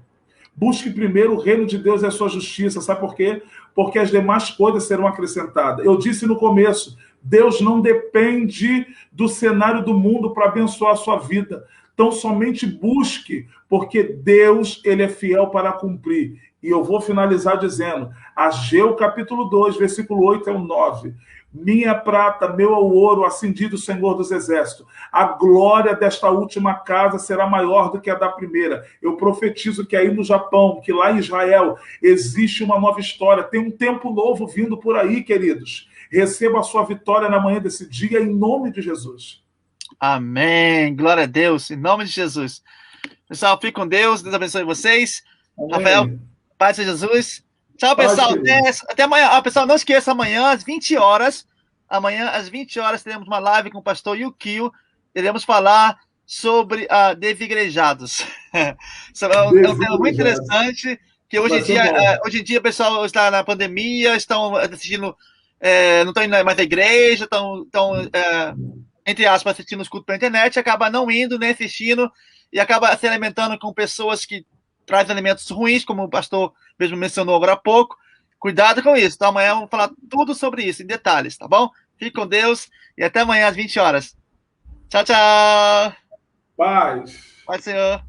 Busque primeiro o reino de Deus e a sua justiça. Sabe por quê? Porque as demais coisas serão acrescentadas. Eu disse no começo, Deus não depende do cenário do mundo para abençoar a sua vida. Então, somente busque, porque Deus, ele é fiel para cumprir. E eu vou finalizar dizendo, Ageu, capítulo 2, versículo 8 ao 9. Minha prata, meu é o ouro, assim diz o Senhor dos Exércitos. A glória desta última casa será maior do que a da primeira. Eu profetizo que aí no Japão, que lá em Israel, existe uma nova história. Tem um tempo novo vindo por aí, queridos. Receba a sua vitória na manhã desse dia, em nome de Jesus. Amém. Glória a Deus. Em nome de Jesus. Pessoal, fique com Deus. Deus abençoe vocês. Amém. Rafael, paz de Jesus. Tchau, pessoal. Até amanhã. Pessoal, não esqueça, amanhã às 20 horas. Amanhã às 20 horas teremos uma live com o pastor Yukio. Iremos falar sobre desigrejados. É um tema muito interessante, que hoje em dia o pessoal está na pandemia, estão assistindo, não estão indo mais à igreja, estão entre aspas, assistindo os cultos pela internet, acaba não indo, nem assistindo, e acaba se alimentando com pessoas que trazem alimentos ruins, como o pastor mesmo mencionou agora há pouco. Cuidado com isso. Então amanhã vamos falar tudo sobre isso, em detalhes, tá bom? Fique com Deus e até amanhã às 20 horas. Tchau, tchau! Paz! Paz, Senhor!